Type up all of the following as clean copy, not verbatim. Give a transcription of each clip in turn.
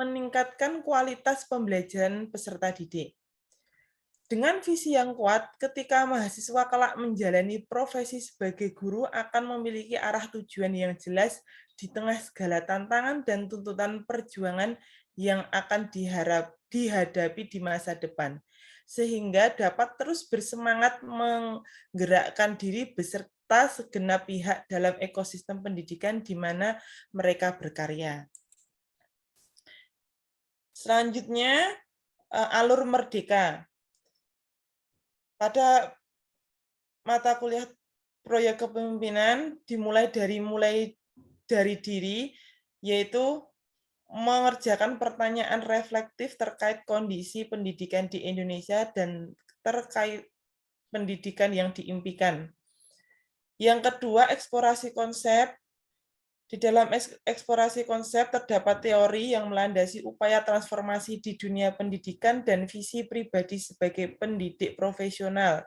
meningkatkan kualitas pembelajaran peserta didik. Dengan visi yang kuat, ketika mahasiswa kelak menjalani profesi sebagai guru akan memiliki arah tujuan yang jelas di tengah segala tantangan dan tuntutan perjuangan yang akan dihadapi di masa depan, sehingga dapat terus bersemangat menggerakkan diri beserta segenap pihak dalam ekosistem pendidikan di mana mereka berkarya. Selanjutnya, alur merdeka. Pada mata kuliah proyek kepemimpinan dimulai dari diri, yaitu mengerjakan pertanyaan reflektif terkait kondisi pendidikan di Indonesia dan terkait pendidikan yang diimpikan. Yang kedua, eksplorasi konsep. Di dalam eksplorasi konsep terdapat teori yang melandasi upaya transformasi di dunia pendidikan dan visi pribadi sebagai pendidik profesional.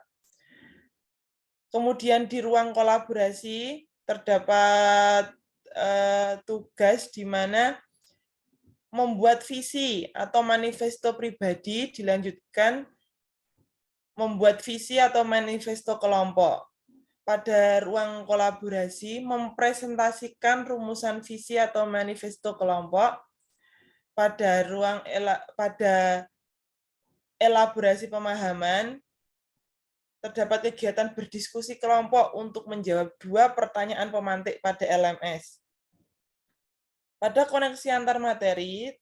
Kemudian di ruang kolaborasi terdapat tugas di mana membuat visi atau manifesto pribadi, dilanjutkan membuat visi atau manifesto kelompok. Pada ruang kolaborasi mempresentasikan rumusan visi atau manifesto kelompok. Pada elaborasi pemahaman terdapat kegiatan berdiskusi kelompok untuk menjawab 2 pertanyaan pemantik pada LMS. Pada koneksi antar materi,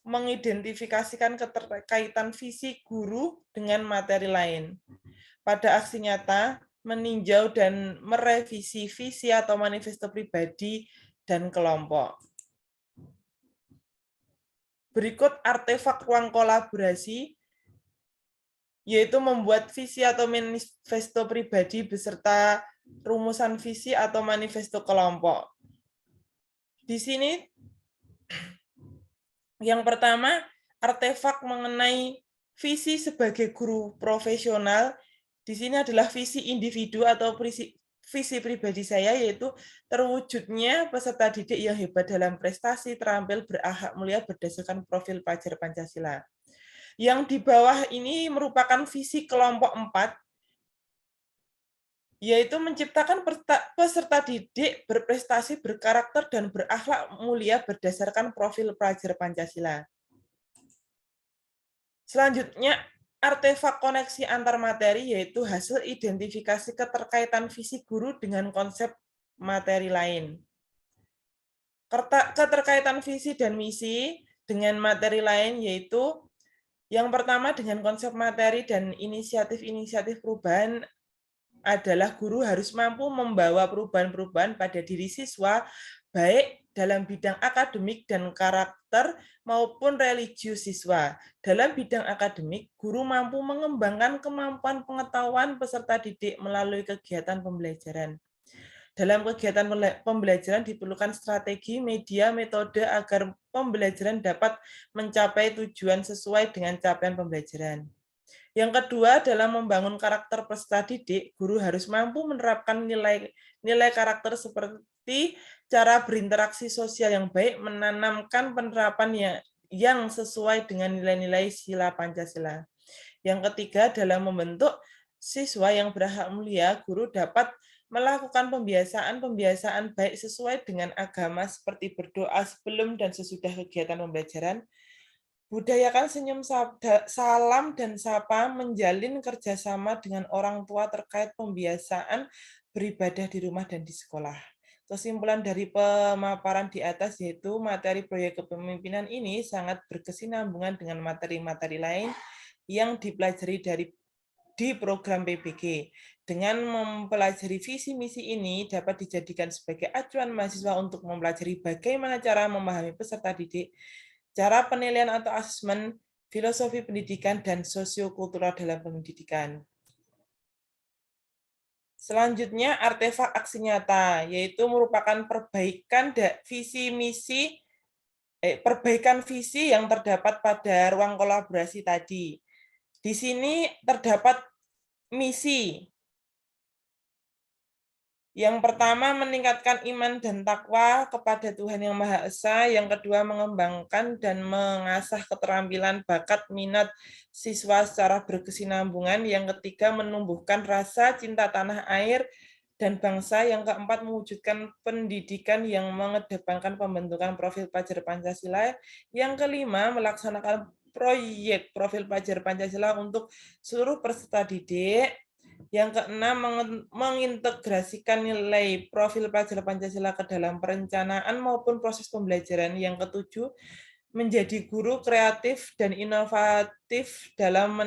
mengidentifikasikan keterkaitan visi guru dengan materi lain. Pada aksi nyata, meninjau dan merevisi visi atau manifesto pribadi dan kelompok. Berikut artefak ruang kolaborasi, yaitu membuat visi atau manifesto pribadi beserta rumusan visi atau manifesto kelompok. Di sini, yang pertama, artefak mengenai visi sebagai guru profesional. Di sini adalah visi individu atau visi pribadi saya, yaitu terwujudnya peserta didik yang hebat dalam prestasi, terampil, berakhlak mulia berdasarkan profil pelajar Pancasila. Yang di bawah ini merupakan visi kelompok 4, yaitu menciptakan peserta didik berprestasi, berkarakter, dan berakhlak mulia berdasarkan profil pelajar Pancasila. Selanjutnya, artefak koneksi antar materi, yaitu hasil identifikasi keterkaitan visi guru dengan konsep materi lain. Keterkaitan visi dan misi dengan materi lain, yaitu yang pertama dengan konsep materi dan inisiatif-inisiatif perubahan adalah guru harus mampu membawa perubahan-perubahan pada diri siswa, baik dalam bidang akademik dan karakter maupun religius siswa. Dalam bidang akademik, guru mampu mengembangkan kemampuan pengetahuan peserta didik melalui kegiatan pembelajaran. Dalam kegiatan pembelajaran diperlukan strategi, media, metode agar pembelajaran dapat mencapai tujuan sesuai dengan capaian pembelajaran. Yang kedua, dalam membangun karakter peserta didik, guru harus mampu menerapkan nilai karakter seperti cara berinteraksi sosial yang baik, menanamkan penerapan yang sesuai dengan nilai-nilai sila Pancasila. Yang ketiga, dalam membentuk siswa yang berakhlak mulia, guru dapat melakukan pembiasaan baik sesuai dengan agama seperti berdoa sebelum dan sesudah kegiatan pembelajaran, budayakan senyum, salam, dan sapa, menjalin kerjasama dengan orang tua terkait pembiasaan beribadah di rumah dan di sekolah. Kesimpulan dari pemaparan di atas yaitu materi proyek kepemimpinan ini sangat berkesinambungan dengan materi-materi lain yang dipelajari di program PBG. Dengan mempelajari visi misi ini dapat dijadikan sebagai acuan mahasiswa untuk mempelajari bagaimana cara memahami peserta didik, cara penilaian atau asesmen, filosofi pendidikan, dan sosiokultural dalam pendidikan. Selanjutnya, artefak aksi nyata, yaitu merupakan perbaikan visi yang terdapat pada ruang kolaborasi tadi. Di sini terdapat misi. Yang pertama, meningkatkan iman dan takwa kepada Tuhan Yang Maha Esa. Yang kedua, mengembangkan dan mengasah keterampilan, bakat, minat siswa secara berkesinambungan. Yang ketiga, menumbuhkan rasa cinta tanah air dan bangsa. Yang keempat, mewujudkan pendidikan yang mengedepankan pembentukan profil pelajar Pancasila. Yang kelima, melaksanakan proyek profil pelajar Pancasila untuk seluruh peserta didik. Yang keenam, mengintegrasikan nilai profil pelajar Pancasila ke dalam perencanaan maupun proses pembelajaran. Yang ketujuh, menjadi guru kreatif dan inovatif dalam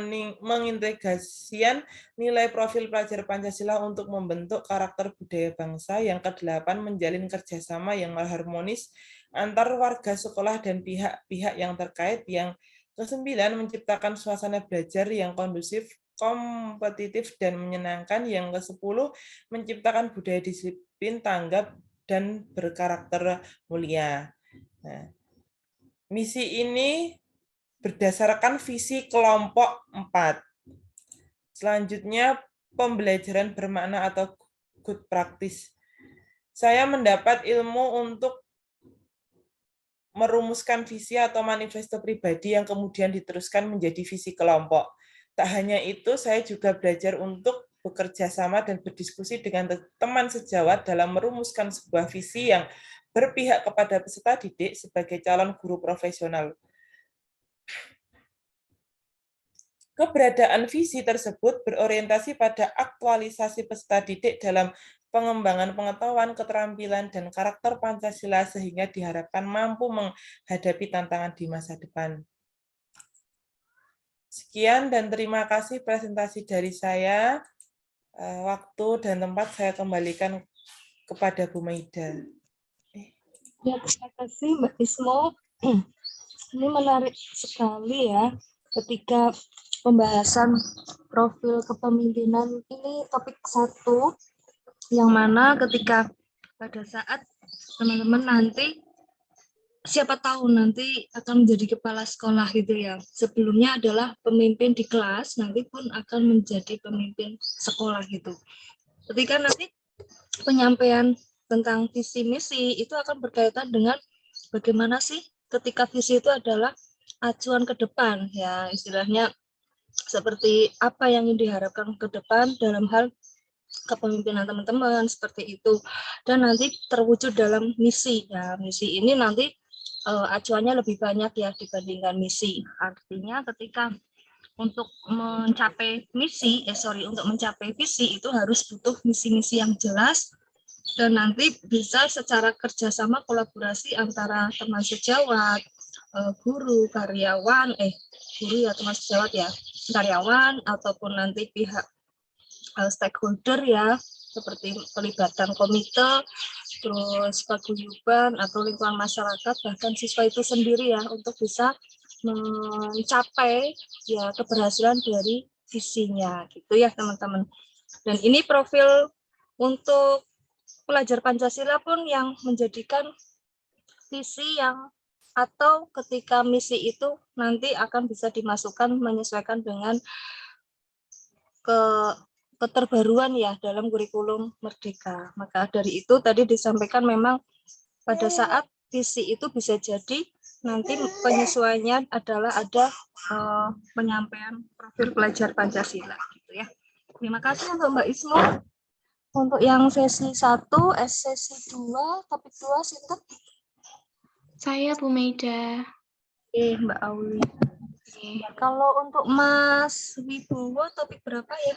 mengintegrasikan nilai profil pelajar Pancasila untuk membentuk karakter budaya bangsa. Yang kedelapan, menjalin kerjasama yang harmonis antar warga sekolah dan pihak-pihak yang terkait. Yang kesembilan, menciptakan suasana belajar yang kondusif, kompetitif, dan menyenangkan. Yang ke-10, menciptakan budaya disiplin, tanggap, dan berkarakter mulia. Nah, misi ini berdasarkan visi kelompok 4. Selanjutnya, pembelajaran bermakna atau good practice. Saya mendapat ilmu untuk merumuskan visi atau manifesto pribadi yang kemudian diteruskan menjadi visi kelompok. Tak hanya itu, saya juga belajar untuk bekerja sama dan berdiskusi dengan teman sejawat dalam merumuskan sebuah visi yang berpihak kepada peserta didik sebagai calon guru profesional. Keberadaan visi tersebut berorientasi pada aktualisasi peserta didik dalam pengembangan pengetahuan, keterampilan, dan karakter Pancasila sehingga diharapkan mampu menghadapi tantangan di masa depan. Sekian dan terima kasih presentasi dari saya. Waktu dan tempat saya kembalikan kepada Bu Maida. Ya, terima kasih Mbak Ismo. Ini menarik sekali ya, ketika pembahasan profil kepemimpinan ini topik 1, yang mana ketika pada saat teman-teman nanti, siapa tahu nanti akan menjadi kepala sekolah gitu ya. Sebelumnya adalah pemimpin di kelas, nanti pun akan menjadi pemimpin sekolah gitu. Ketika nanti penyampaian tentang visi misi itu akan berkaitan dengan bagaimana sih ketika visi itu adalah acuan ke depan ya, istilahnya seperti apa yang diharapkan ke depan dalam hal kepemimpinan teman-teman seperti itu, dan nanti terwujud dalam misi ya. Misi ini nanti acuannya lebih banyak ya dibandingkan misi. Artinya ketika untuk mencapai untuk mencapai visi itu harus butuh misi-misi yang jelas, dan nanti bisa secara kerjasama kolaborasi antara teman sejawat, guru, karyawan, guru ya teman sejawat ya, karyawan ataupun nanti pihak stakeholder ya, seperti pelibatan komite, terus paguyuban atau lingkungan masyarakat, bahkan siswa itu sendiri ya, untuk bisa mencapai ya keberhasilan dari visinya gitu ya teman-teman. Dan ini profil untuk pelajar Pancasila pun yang menjadikan visi yang atau ketika misi itu nanti akan bisa dimasukkan menyesuaikan dengan keterbaruan ya dalam kurikulum Merdeka. Maka dari itu tadi disampaikan memang pada saat visi itu bisa jadi nanti penyesuaiannya adalah ada penyampaian profil pelajar Pancasila gitu ya. Terima kasih untuk Mbak Ismo. Untuk yang sesi 1, sesi 2, topik 2 sinten? Saya Bu Maida. Mbak Auli. Kalau untuk Mas Wibowo topik berapa ya?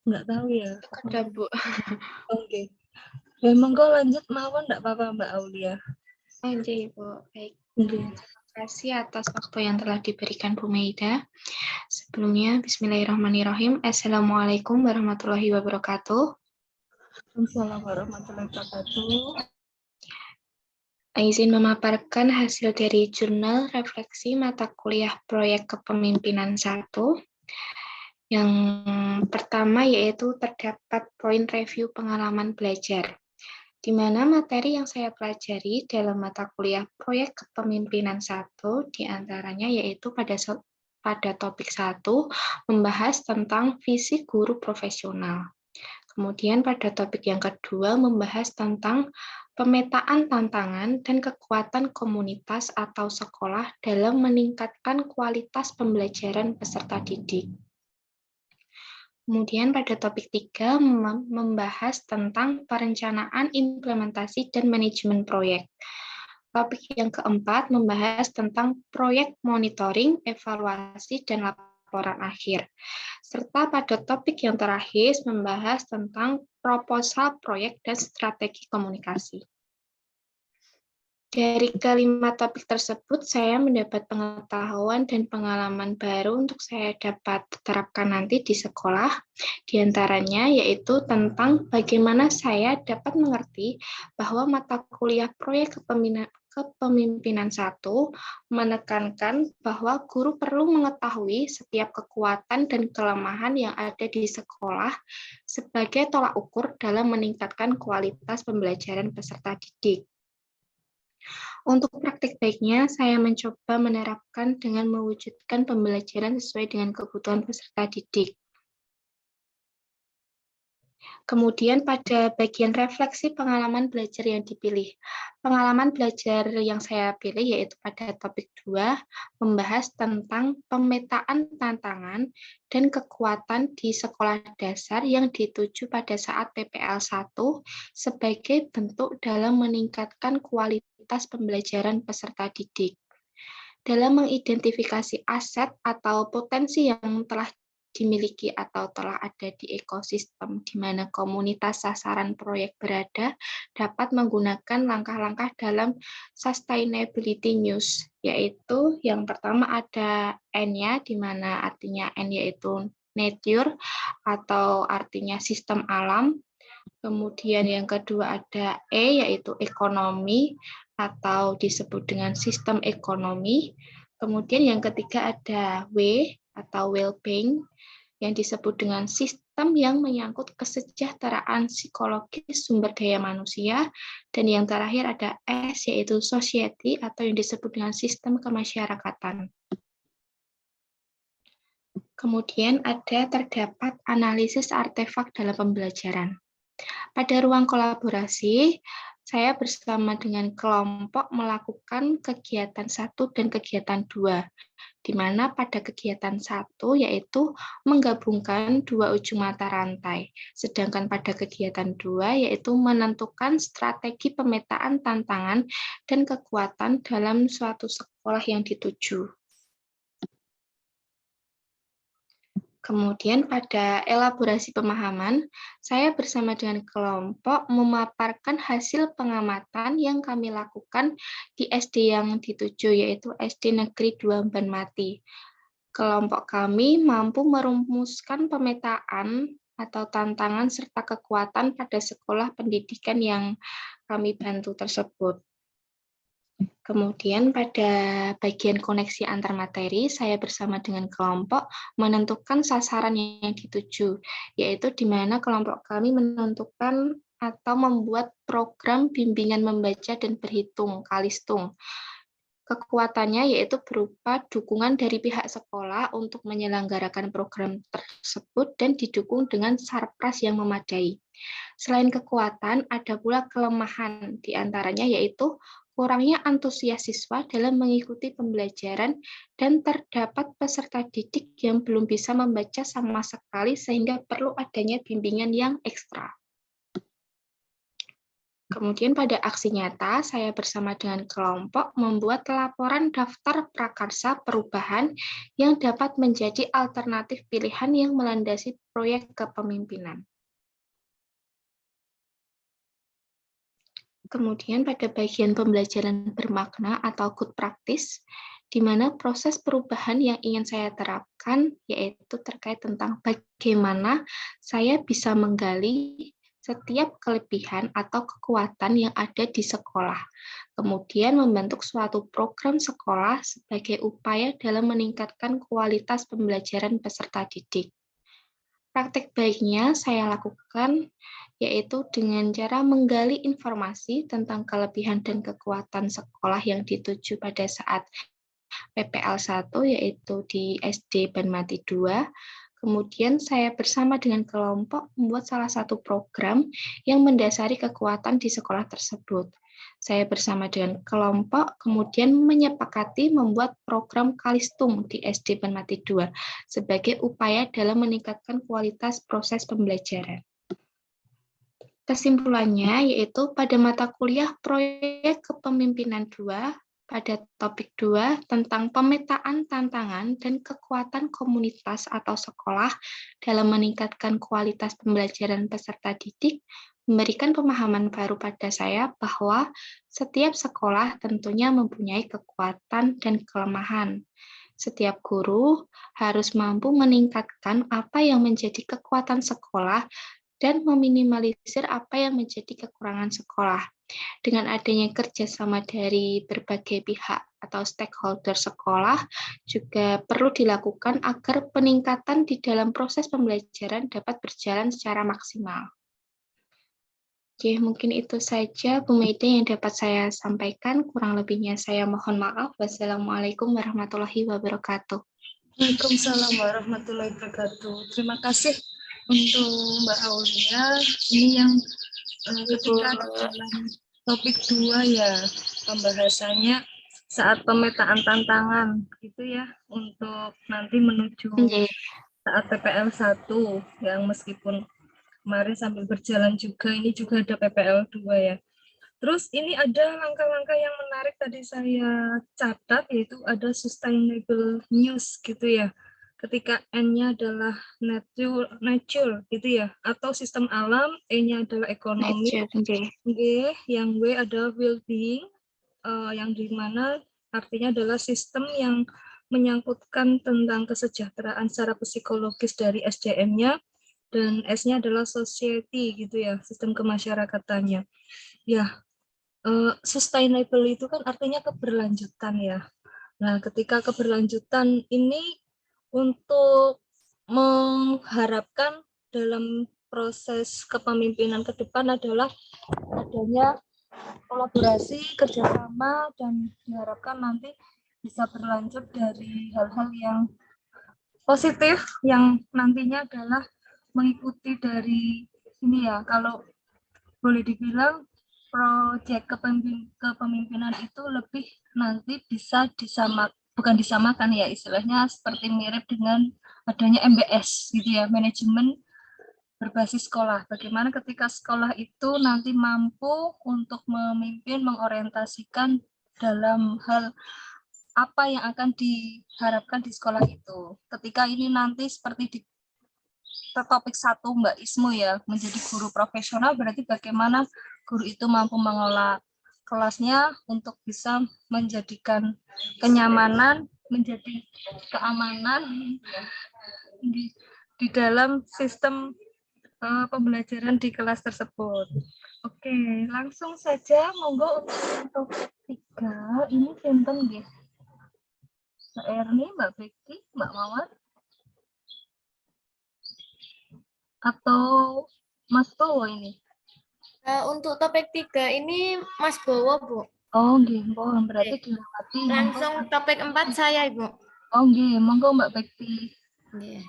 Nggak tahu ya. Ada Bu. Oke. Ya monggo lanjut mawon, nggak apa-apa Mbak Aulia. Oke Bu, baik. Terima kasih atas waktu yang telah diberikan Bu Maida. Sebelumnya, bismillahirrahmanirrahim. Assalamualaikum warahmatullahi wabarakatuh. Assalamualaikum warahmatullahi wabarakatuh. Izin memaparkan hasil dari jurnal refleksi mata kuliah proyek kepemimpinan 1. Yang pertama yaitu terdapat poin review pengalaman belajar, di mana materi yang saya pelajari dalam mata kuliah proyek kepemimpinan 1 diantaranya yaitu pada pada topik 1 membahas tentang visi guru profesional. Kemudian pada topik yang kedua membahas tentang pemetaan tantangan dan kekuatan komunitas atau sekolah dalam meningkatkan kualitas pembelajaran peserta didik. Kemudian pada topik 3 membahas tentang perencanaan, implementasi, dan manajemen proyek. Topik yang keempat membahas tentang proyek monitoring, evaluasi, dan laporan akhir. Serta pada topik yang terakhir membahas tentang proposal proyek dan strategi komunikasi. Dari kelima topik tersebut, saya mendapat pengetahuan dan pengalaman baru untuk saya dapat terapkan nanti di sekolah. Di antaranya yaitu tentang bagaimana saya dapat mengerti bahwa mata kuliah proyek kepemimpinan 1 menekankan bahwa guru perlu mengetahui setiap kekuatan dan kelemahan yang ada di sekolah sebagai tolak ukur dalam meningkatkan kualitas pembelajaran peserta didik. Untuk praktik baiknya, saya mencoba menerapkan dengan mewujudkan pembelajaran sesuai dengan kebutuhan peserta didik. Kemudian pada bagian refleksi pengalaman belajar yang dipilih. Pengalaman belajar yang saya pilih yaitu pada topik 2, membahas tentang pemetaan tantangan dan kekuatan di sekolah dasar yang dituju pada saat PPL 1 sebagai bentuk dalam meningkatkan kualitas pembelajaran peserta didik. Dalam mengidentifikasi aset atau potensi yang telah dimiliki atau telah ada di ekosistem di mana komunitas sasaran proyek berada, dapat menggunakan langkah-langkah dalam sustainability news, yaitu yang pertama ada N-nya, di mana artinya N yaitu nature atau artinya sistem alam. Kemudian yang kedua ada E yaitu ekonomi atau disebut dengan sistem ekonomi. Kemudian yang ketiga ada W atau well-being yang disebut dengan sistem yang menyangkut kesejahteraan psikologis sumber daya manusia. Dan yang terakhir ada S yaitu society atau yang disebut dengan sistem kemasyarakatan. Kemudian terdapat analisis artefak dalam pembelajaran. Pada ruang kolaborasi, saya bersama dengan kelompok melakukan kegiatan 1 dan kegiatan 2, di mana pada kegiatan 1 yaitu menggabungkan 2 ujung mata rantai, sedangkan pada kegiatan 2 yaitu menentukan strategi pemetaan tantangan dan kekuatan dalam suatu sekolah yang dituju. Kemudian pada elaborasi pemahaman, saya bersama dengan kelompok memaparkan hasil pengamatan yang kami lakukan di SD yang dituju, yaitu SD Negeri 2 Banmati. Kelompok kami mampu merumuskan pemetaan atau tantangan serta kekuatan pada sekolah pendidikan yang kami bantu tersebut. Kemudian pada bagian koneksi antar materi, saya bersama dengan kelompok menentukan sasaran yang dituju, yaitu di mana kelompok kami menentukan atau membuat program bimbingan membaca dan berhitung, Kalistung. Kekuatannya yaitu berupa dukungan dari pihak sekolah untuk menyelenggarakan program tersebut dan didukung dengan sarpras yang memadai. Selain kekuatan, ada pula kelemahan, diantaranya yaitu kurangnya antusias siswa dalam mengikuti pembelajaran dan terdapat peserta didik yang belum bisa membaca sama sekali sehingga perlu adanya bimbingan yang ekstra. Kemudian pada aksi nyata, saya bersama dengan kelompok membuat laporan daftar prakarsa perubahan yang dapat menjadi alternatif pilihan yang melandasi proyek kepemimpinan. Kemudian pada bagian pembelajaran bermakna atau good practice, di mana proses perubahan yang ingin saya terapkan yaitu terkait tentang bagaimana saya bisa menggali setiap kelebihan atau kekuatan yang ada di sekolah, kemudian membentuk suatu program sekolah sebagai upaya dalam meningkatkan kualitas pembelajaran peserta didik. Praktik baiknya saya lakukan yaitu dengan cara menggali informasi tentang kelebihan dan kekuatan sekolah yang dituju pada saat PPL 1, yaitu di SD Banmati 2. Kemudian saya bersama dengan kelompok membuat salah satu program yang mendasari kekuatan di sekolah tersebut. Saya bersama dengan kelompok kemudian menyepakati membuat program Kalistung di SD Banmati 2 sebagai upaya dalam meningkatkan kualitas proses pembelajaran. Kesimpulannya yaitu pada mata kuliah proyek kepemimpinan 2 pada topik 2 tentang pemetaan tantangan dan kekuatan komunitas atau sekolah dalam meningkatkan kualitas pembelajaran peserta didik memberikan pemahaman baru pada saya bahwa setiap sekolah tentunya mempunyai kekuatan dan kelemahan. Setiap guru harus mampu meningkatkan apa yang menjadi kekuatan sekolah dan meminimalisir apa yang menjadi kekurangan sekolah. Dengan adanya kerjasama dari berbagai pihak atau stakeholder sekolah juga perlu dilakukan agar peningkatan di dalam proses pembelajaran dapat berjalan secara maksimal. Oke, mungkin itu saja Bu Maida yang dapat saya sampaikan. Kurang lebihnya saya mohon maaf. Wassalamualaikum warahmatullahi wabarakatuh. Waalaikumsalam warahmatullahi wabarakatuh. Terima kasih untuk Mbak Aulia. Ini yang ketika dalam topik 2 ya, pembahasannya saat pemetaan tantangan gitu ya, untuk nanti menuju saat PPL 1 yang meskipun kemarin sambil berjalan juga, ini juga ada PPL 2 ya. Terus ini ada langkah-langkah yang menarik tadi saya catat, yaitu ada sustainable news gitu ya. Ketika N-nya adalah nature gitu ya, atau sistem alam, E-nya adalah ekonomi, G, yang W adalah well-being, yang dimana artinya adalah sistem yang menyangkutkan tentang kesejahteraan secara psikologis dari SDM-nya, dan S-nya adalah society gitu ya, sistem kemasyarakatannya. Ya, sustainable itu kan artinya keberlanjutan ya. Nah, ketika keberlanjutan ini untuk mengharapkan dalam proses kepemimpinan ke depan adalah adanya kolaborasi, kerjasama, dan diharapkan nanti bisa berlanjut dari hal-hal yang positif yang nantinya adalah mengikuti dari ini ya, kalau boleh dibilang proyek kepemimpinan itu lebih nanti bisa bukan disamakan ya, istilahnya seperti mirip dengan adanya MBS gitu ya, manajemen berbasis sekolah. Bagaimana ketika sekolah itu nanti mampu untuk memimpin, mengorientasikan dalam hal apa yang akan diharapkan di sekolah itu. Ketika ini nanti seperti di topik 1 Mbak Ismu ya, menjadi guru profesional, berarti bagaimana guru itu mampu mengelola kelasnya untuk bisa menjadikan kenyamanan, menjadi keamanan di dalam sistem pembelajaran di kelas tersebut. Oke, langsung saja monggo untuk topik 3 ini sinten nggih. Mbak Erni, Mbak Becky, Mbak Mawar, atau Mas Bowo ini? Untuk topik 3 ini Mas Bowo, Bu. Oh, nggih, berarti dilewati. Langsung topik 4 saya, Ibu. Oh, nggih, monggo Mbak Becky. Nggih.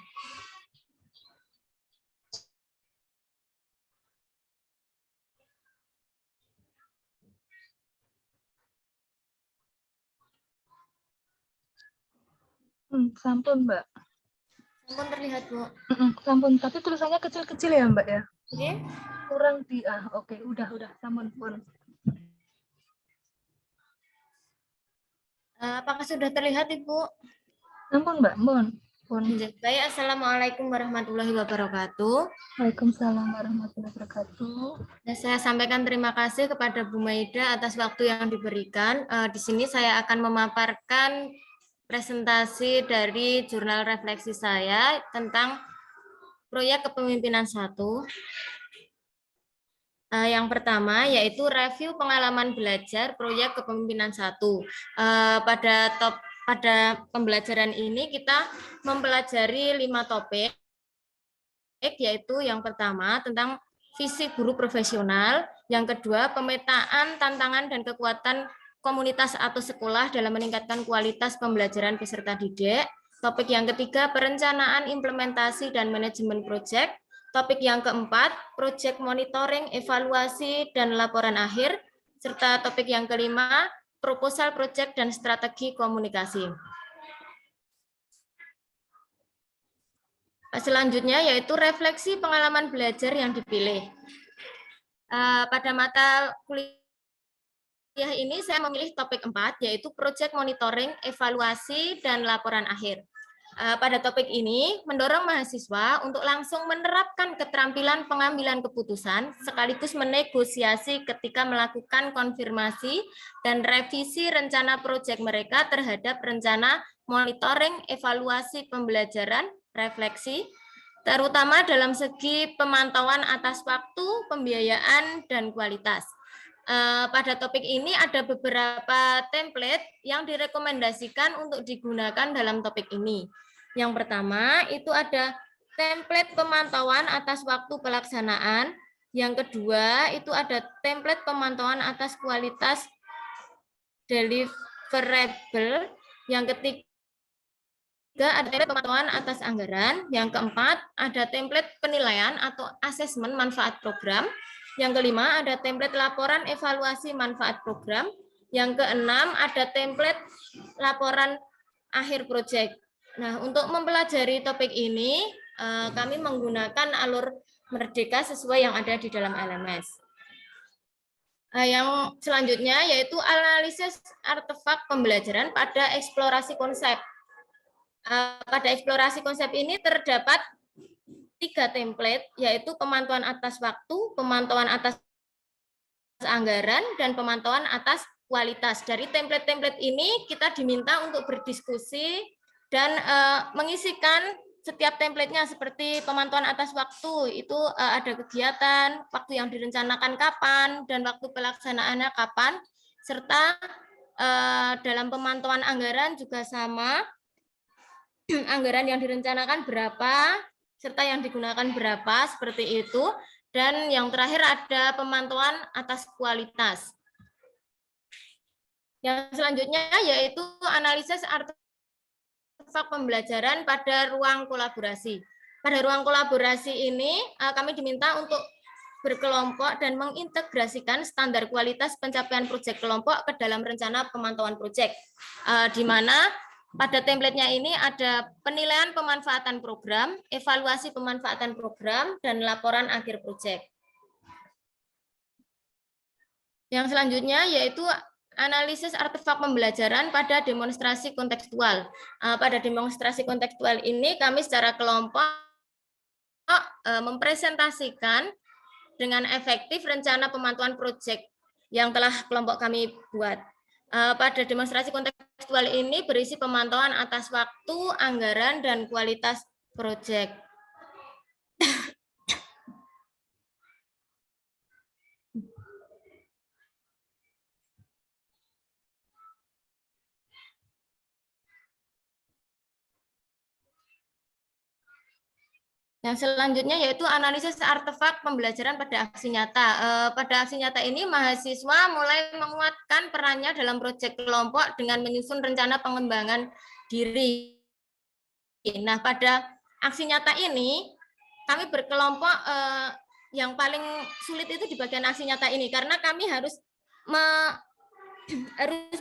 Sampun, Mbak. Sampun terlihat, Bu. Sampun, tapi tulisannya kecil-kecil ya, Mbak ya? Nggih. Kurang oke, udah, sampun pun. Apakah sudah terlihat, Ibu? Sampun, Mbak, pun. Baik, Assalamualaikum warahmatullahi wabarakatuh. Waalaikumsalam warahmatullahi wabarakatuh. Saya sampaikan terima kasih kepada Bu Maida atas waktu yang diberikan. Di sini saya akan memaparkan presentasi dari jurnal refleksi saya tentang proyek kepemimpinan 1. Yang pertama yaitu review pengalaman belajar proyek kepemimpinan 1. Pada pembelajaran ini kita mempelajari 5 topik, yaitu yang pertama tentang visi guru profesional, yang kedua pemetaan tantangan dan kekuatan komunitas atau sekolah dalam meningkatkan kualitas pembelajaran peserta didik. Topik yang ketiga, perencanaan, implementasi, dan manajemen proyek. Topik yang keempat, proyek monitoring, evaluasi, dan laporan akhir. Serta topik yang kelima, proposal proyek dan strategi komunikasi. Selanjutnya yaitu refleksi pengalaman belajar yang dipilih. Pada mata kuliah ini saya memilih topik 4, yaitu proyek monitoring, evaluasi, dan laporan akhir. Pada topik ini, mendorong mahasiswa untuk langsung menerapkan keterampilan pengambilan keputusan, sekaligus menegosiasi ketika melakukan konfirmasi dan revisi rencana proyek mereka terhadap rencana monitoring, evaluasi pembelajaran, refleksi, terutama dalam segi pemantauan atas waktu, pembiayaan, dan kualitas. Pada topik ini ada beberapa template yang direkomendasikan untuk digunakan dalam topik ini. Yang pertama itu ada template pemantauan atas waktu pelaksanaan. Yang kedua itu ada template pemantauan atas kualitas deliverable. Yang ketiga ada template pemantauan atas anggaran. Yang keempat ada template penilaian atau asesmen manfaat program. Yang kelima ada template laporan evaluasi manfaat program. Yang keenam ada template laporan akhir proyek. Nah, untuk mempelajari topik ini kami menggunakan alur Merdeka sesuai yang ada di dalam LMS. Yang selanjutnya yaitu analisis artefak pembelajaran pada eksplorasi konsep. Pada eksplorasi konsep ini terdapat 3 template, yaitu pemantauan atas waktu, pemantauan atas anggaran, dan pemantauan atas kualitas. Dari template-template ini kita diminta untuk berdiskusi dan mengisikan setiap template-nya, seperti pemantauan atas waktu, itu ada kegiatan, waktu yang direncanakan kapan, dan waktu pelaksanaannya kapan, serta dalam pemantauan anggaran juga sama, anggaran yang direncanakan berapa, serta yang digunakan berapa, seperti itu. Dan yang terakhir ada pemantauan atas kualitas. Yang selanjutnya yaitu analisis artefak pembelajaran pada ruang kolaborasi. Pada ruang kolaborasi ini kami diminta untuk berkelompok dan mengintegrasikan standar kualitas pencapaian proyek kelompok ke dalam rencana pemantauan proyek, di mana pada template-nya ini ada penilaian pemanfaatan program, evaluasi pemanfaatan program, dan laporan akhir proyek. Yang selanjutnya yaitu analisis artefak pembelajaran pada demonstrasi kontekstual. Pada demonstrasi kontekstual ini kami secara kelompok mempresentasikan dengan efektif rencana pemantauan proyek yang telah kelompok kami buat. Pada demonstrasi kontekstual ini berisi pemantauan atas waktu, anggaran, dan kualitas proyek. Yang selanjutnya yaitu analisis artefak pembelajaran pada aksi nyata. Pada aksi nyata ini mahasiswa mulai menguatkan perannya dalam proyek kelompok dengan menyusun rencana pengembangan diri. Nah, pada aksi nyata ini kami berkelompok, yang paling sulit itu di bagian aksi nyata ini karena kami harus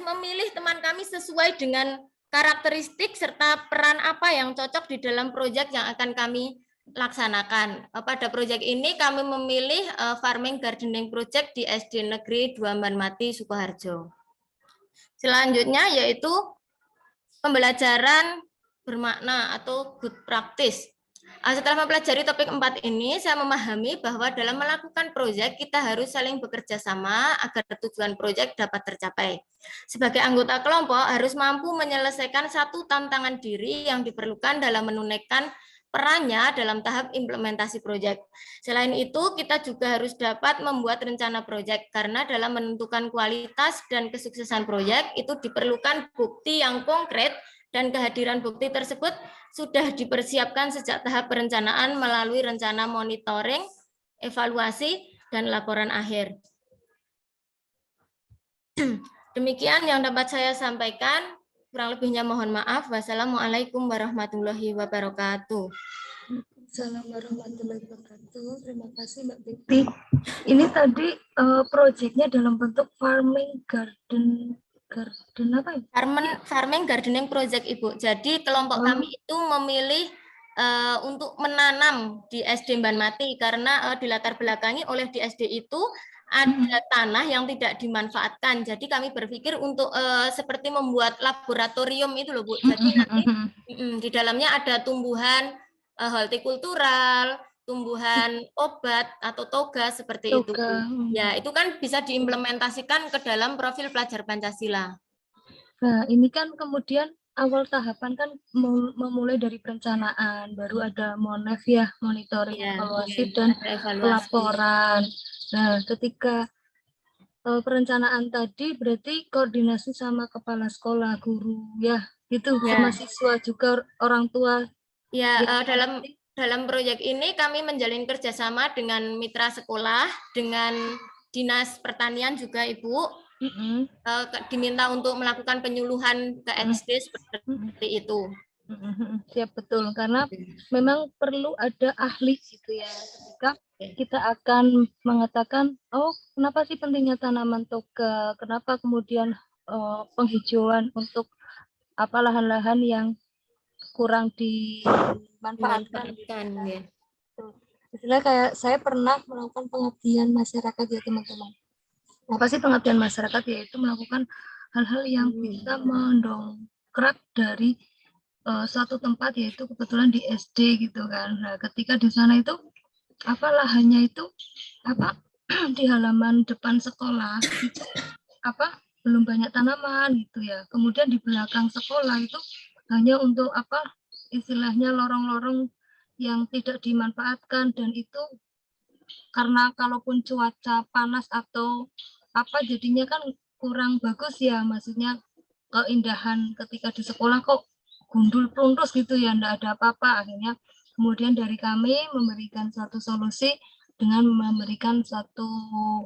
memilih teman kami sesuai dengan karakteristik serta peran apa yang cocok di dalam proyek yang akan kami laksanakan. Pada proyek ini kami memilih farming gardening project di SD Negeri 2 Banmati, Sukoharjo. Selanjutnya yaitu pembelajaran bermakna atau good practice. Setelah mempelajari topik 4 ini, saya memahami bahwa dalam melakukan proyek kita harus saling bekerja sama agar tujuan proyek dapat tercapai. Sebagai anggota kelompok harus mampu menyelesaikan satu tantangan diri yang diperlukan dalam menunaikan perannya dalam tahap implementasi proyek. Selain itu, kita juga harus dapat membuat rencana proyek karena dalam menentukan kualitas dan kesuksesan proyek itu diperlukan bukti yang konkret dan kehadiran bukti tersebut sudah dipersiapkan sejak tahap perencanaan melalui rencana monitoring, evaluasi, dan laporan akhir. Demikian yang dapat saya sampaikan. Kurang lebihnya mohon maaf. Wassalamualaikum warahmatullahi wabarakatuh. Assalamualaikum warahmatullahi wabarakatuh. Terima kasih Mbak Bekti. Ini tadi proyeknya dalam bentuk farming garden apa ya? Farming gardening project Ibu. Jadi kelompok kami itu memilih untuk menanam di SD Banmati karena dilatar belakangi oleh di SD itu ada tanah yang tidak dimanfaatkan. Jadi kami berpikir untuk seperti membuat laboratorium itu loh Bu. Jadi nanti di dalamnya ada tumbuhan hortikultural, tumbuhan obat atau toga seperti itu Bu. Ya, itu kan bisa diimplementasikan ke dalam profil pelajar Pancasila. Nah, ini kan kemudian awal tahapan kan memulai dari perencanaan, baru ada MONEF ya, monitoring, evaluasi, dan pelaporan. Nah, ketika perencanaan tadi berarti koordinasi sama kepala sekolah, guru, ya, gitu, sama siswa juga, orang tua. Ya, dalam proyek ini kami menjalin kerjasama dengan mitra sekolah, dengan Dinas Pertanian juga Ibu. Diminta untuk melakukan penyuluhan ke SD seperti itu. Siap, betul, karena memang perlu ada ahli gitu ya, ketika kita akan mengatakan, oh kenapa sih pentingnya tanaman toga, kenapa kemudian penghijauan untuk apa lahan-lahan yang kurang dimanfaatkan. Ya. Istilahnya kayak saya pernah melakukan pengabdian masyarakat ya teman-teman. Apa sih pengabdian masyarakat? Yaitu melakukan hal-hal yang bisa mendongkrak dari suatu tempat, yaitu kebetulan di SD gitu kan. Nah, ketika di sana itu apa lahannya itu apa di halaman depan sekolah itu apa belum banyak tanaman gitu ya. Kemudian di belakang sekolah itu hanya untuk apa istilahnya lorong-lorong yang tidak dimanfaatkan, dan itu karena kalaupun cuaca panas atau apa jadinya kan kurang bagus ya, maksudnya keindahan ketika di sekolah kok gundul pluntus gitu ya, enggak ada apa-apa. Akhirnya kemudian dari kami memberikan satu solusi dengan memberikan satu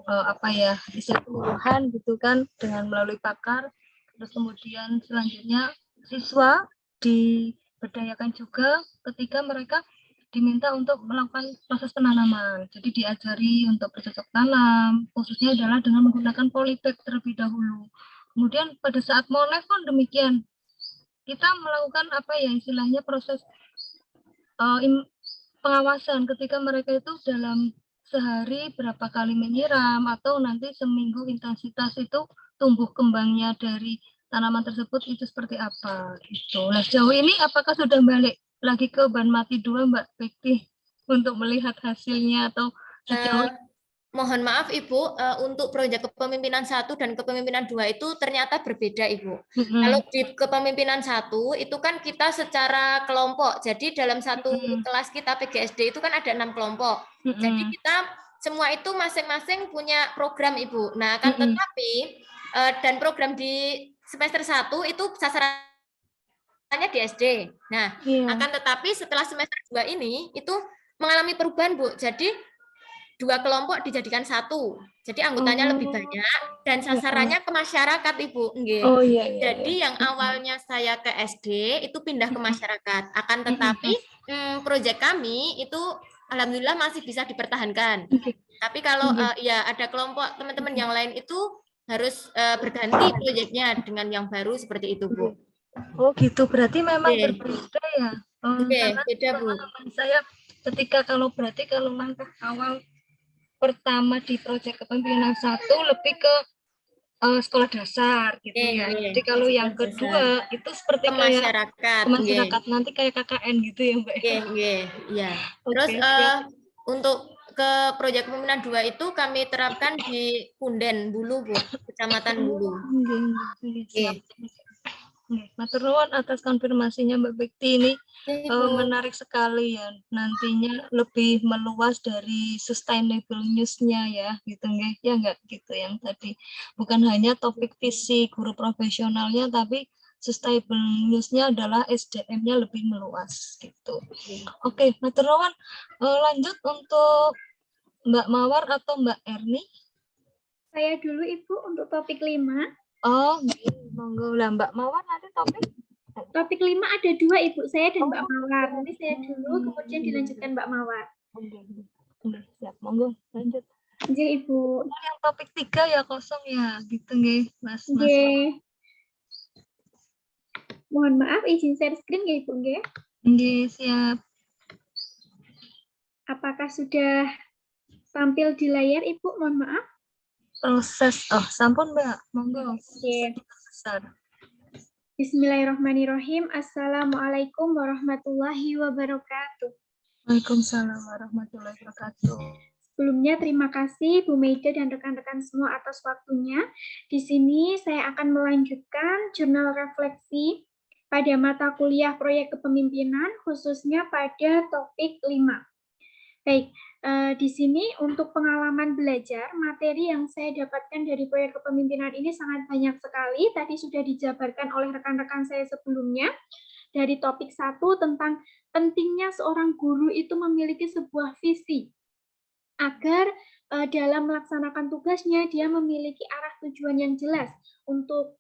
apa ya istilah penyuluhan gitu kan, dengan melalui pakar. Terus kemudian selanjutnya siswa diberdayakan juga ketika mereka diminta untuk melakukan proses penanaman. Jadi diajari untuk bercocok tanam, khususnya adalah dengan menggunakan polybag terlebih dahulu. Kemudian pada saat MONEF pun demikian. Kita melakukan apa ya istilahnya proses pengawasan ketika mereka itu dalam sehari berapa kali menyiram, atau nanti seminggu intensitas itu tumbuh kembangnya dari tanaman tersebut itu seperti apa gitu. Nah, sejauh ini apakah sudah balik lagi ke Banmati 2 Mbak Bekti untuk melihat hasilnya atau sejauh mohon maaf Ibu, untuk proyek kepemimpinan 1 dan kepemimpinan 2 itu ternyata berbeda Ibu. Kalau di kepemimpinan 1 itu kan kita secara kelompok. Jadi dalam satu kelas kita PGSD itu kan ada 6 kelompok. Jadi kita semua itu masing-masing punya program Ibu. Nah, akan tetapi dan program di semester 1 itu sasarannya di SD. Nah, akan tetapi setelah semester 2 ini itu mengalami perubahan Bu. Jadi 2 kelompok dijadikan 1. Jadi anggotanya lebih banyak dan sasarannya ke masyarakat Ibu. Jadi yang awalnya saya ke SD itu pindah ke masyarakat. Akan tetapi proyek kami itu alhamdulillah masih bisa dipertahankan. Tapi kalau ya ada kelompok teman-teman yang lain itu harus berganti proyeknya dengan yang baru seperti itu Bu. Oh gitu, berarti memang berbeda ya. Karena beda Bu. Saya ketika kalau langkah awal pertama di proyek kepemimpinan 1 lebih ke sekolah dasar gitu ya. Jadi kalau yang kedua itu seperti ke masyarakat nanti kayak KKN gitu ya Mbak. Iya. Terus untuk ke proyek kepemimpinan 2 itu kami terapkan di Punden Bulu Bu, Kecamatan Bulu. Matur nuwun atas konfirmasinya Mbak Bekti, ini menarik sekali ya, nantinya lebih meluas dari sustainable news-nya ya gitu nggih, ya enggak gitu yang tadi bukan hanya topik fisik guru profesionalnya, tapi sustainable news-nya adalah SDM-nya lebih meluas gitu. Oke, matur nuwun. Lanjut untuk Mbak Mawar atau Mbak Erni. Saya dulu Ibu untuk topik 5. Oh, monggo lah Mbak Mawar nanti topik. Topik 5 ada 2 Ibu, saya dan Mbak Mawar. Nanti saya dulu, kemudian dilanjutkan Mbak Mawar. Oke, siap. Monggo lanjut. Nggih, Ibu. Yang topik 3 ya kosong ya, gitu nggih, Mas. Nggih. Mohon maaf, izin share screen nggih, Ibu nggih. Nggih, siap. Apakah sudah tampil di layar, Ibu? Mohon maaf. Proses. Oh, sampun Mbak. Monggo. Oke. Besar. Bismillahirrahmanirrahim. Assalamualaikum warahmatullahi wabarakatuh. Waalaikumsalam warahmatullahi wabarakatuh. Sebelumnya terima kasih Bu Meida dan rekan-rekan semua atas waktunya. Di sini saya akan melanjutkan jurnal refleksi pada mata kuliah proyek kepemimpinan, khususnya pada topik 5. Baik, di sini untuk pengalaman belajar, materi yang saya dapatkan dari proyek kepemimpinan ini sangat banyak sekali. Tadi sudah dijabarkan oleh rekan-rekan saya sebelumnya. Dari topik 1 tentang pentingnya seorang guru itu memiliki sebuah visi. Agar dalam melaksanakan tugasnya, dia memiliki arah tujuan yang jelas. Untuk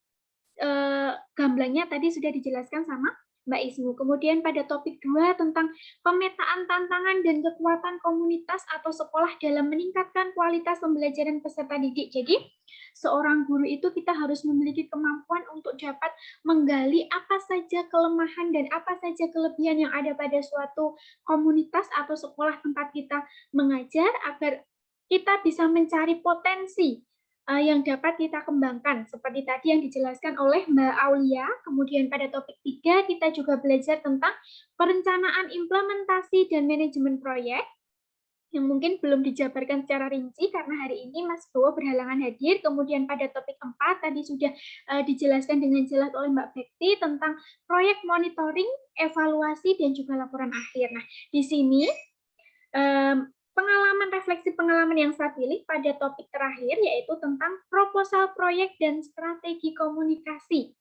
gamblangnya tadi sudah dijelaskan sama Mbak Ismu. Kemudian pada topik 2 tentang pemetaan tantangan dan kekuatan komunitas atau sekolah dalam meningkatkan kualitas pembelajaran peserta didik. Jadi, seorang guru itu kita harus memiliki kemampuan untuk dapat menggali apa saja kelemahan dan apa saja kelebihan yang ada pada suatu komunitas atau sekolah tempat kita mengajar agar kita bisa mencari potensi yang dapat kita kembangkan, seperti tadi yang dijelaskan oleh Mbak Aulia. Kemudian pada topik 3 kita juga belajar tentang perencanaan, implementasi, dan manajemen proyek, yang mungkin belum dijabarkan secara rinci karena hari ini Mas Bowo berhalangan hadir. Kemudian pada topik 4 tadi sudah dijelaskan dengan jelas oleh Mbak Bekti tentang proyek monitoring, evaluasi, dan juga laporan akhir. Nah, di sini refleksi pengalaman yang saya pilih pada topik terakhir yaitu tentang proposal proyek dan strategi komunikasi.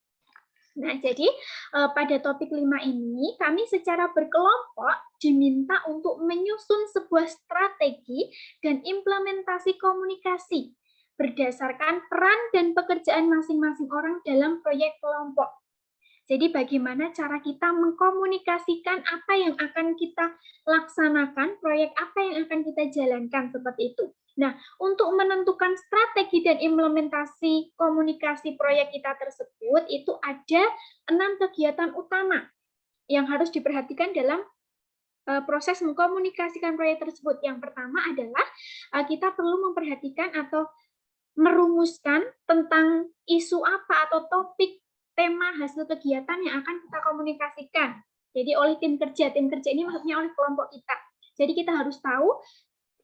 Nah, jadi pada topik 5 ini kami secara berkelompok diminta untuk menyusun sebuah strategi dan implementasi komunikasi berdasarkan peran dan pekerjaan masing-masing orang dalam proyek kelompok. Jadi bagaimana cara kita mengkomunikasikan apa yang akan kita laksanakan, proyek apa yang akan kita jalankan, seperti itu. Nah, untuk menentukan strategi dan implementasi komunikasi proyek kita tersebut, itu ada 6 kegiatan utama yang harus diperhatikan dalam proses mengkomunikasikan proyek tersebut. Yang pertama adalah kita perlu memperhatikan atau merumuskan tentang isu apa atau topik, tema, hasil kegiatan yang akan kita komunikasikan. Jadi oleh tim kerja ini maksudnya oleh kelompok kita. Jadi kita harus tahu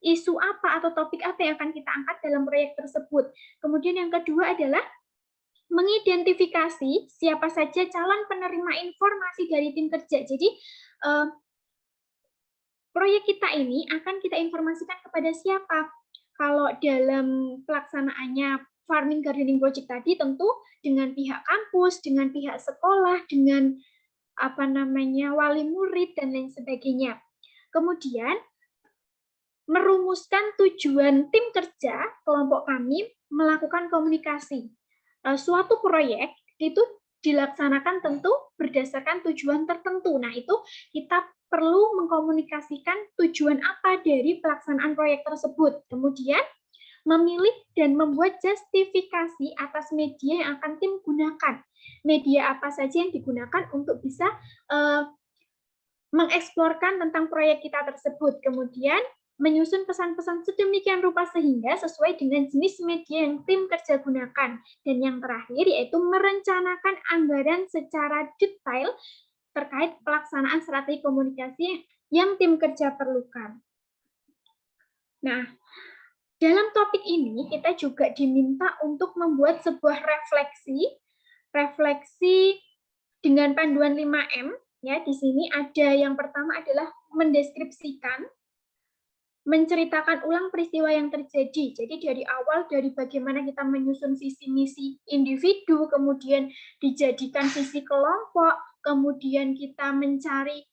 isu apa atau topik apa yang akan kita angkat dalam proyek tersebut. Kemudian yang kedua adalah mengidentifikasi siapa saja calon penerima informasi dari tim kerja. Jadi proyek kita ini akan kita informasikan kepada siapa. Kalau dalam pelaksanaannya farming gardening project tadi tentu dengan pihak kampus, dengan pihak sekolah, dengan wali murid dan lain sebagainya. Kemudian merumuskan tujuan tim kerja kelompok kami melakukan komunikasi. Suatu proyek itu dilaksanakan tentu berdasarkan tujuan tertentu. Nah, itu kita perlu mengkomunikasikan tujuan apa dari pelaksanaan proyek tersebut. Kemudian memilih dan membuat justifikasi atas media yang akan tim gunakan. Media apa saja yang digunakan untuk bisa mengeksplorkan tentang proyek kita tersebut. Kemudian menyusun pesan-pesan sedemikian rupa sehingga sesuai dengan jenis media yang tim kerja gunakan. Dan yang terakhir yaitu merencanakan anggaran secara detail terkait pelaksanaan strategi komunikasi yang tim kerja perlukan. Nah, dalam topik ini kita juga diminta untuk membuat sebuah refleksi dengan panduan 5M. Ya, di sini ada yang pertama adalah mendeskripsikan, menceritakan ulang peristiwa yang terjadi. Jadi dari awal, dari bagaimana kita menyusun visi misi individu, kemudian dijadikan visi kelompok, kemudian kita mencari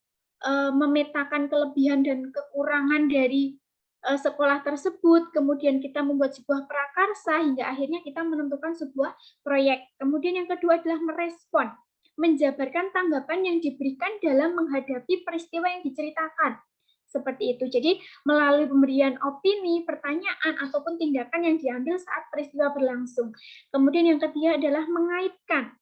memetakan kelebihan dan kekurangan dari sekolah tersebut, kemudian kita membuat sebuah prakarsa, hingga akhirnya kita menentukan sebuah proyek. Kemudian yang kedua adalah merespon, menjabarkan tanggapan yang diberikan dalam menghadapi peristiwa yang diceritakan. Seperti itu. Jadi melalui pemberian opini, pertanyaan, ataupun tindakan yang diambil saat peristiwa berlangsung. Kemudian yang ketiga adalah mengaitkan,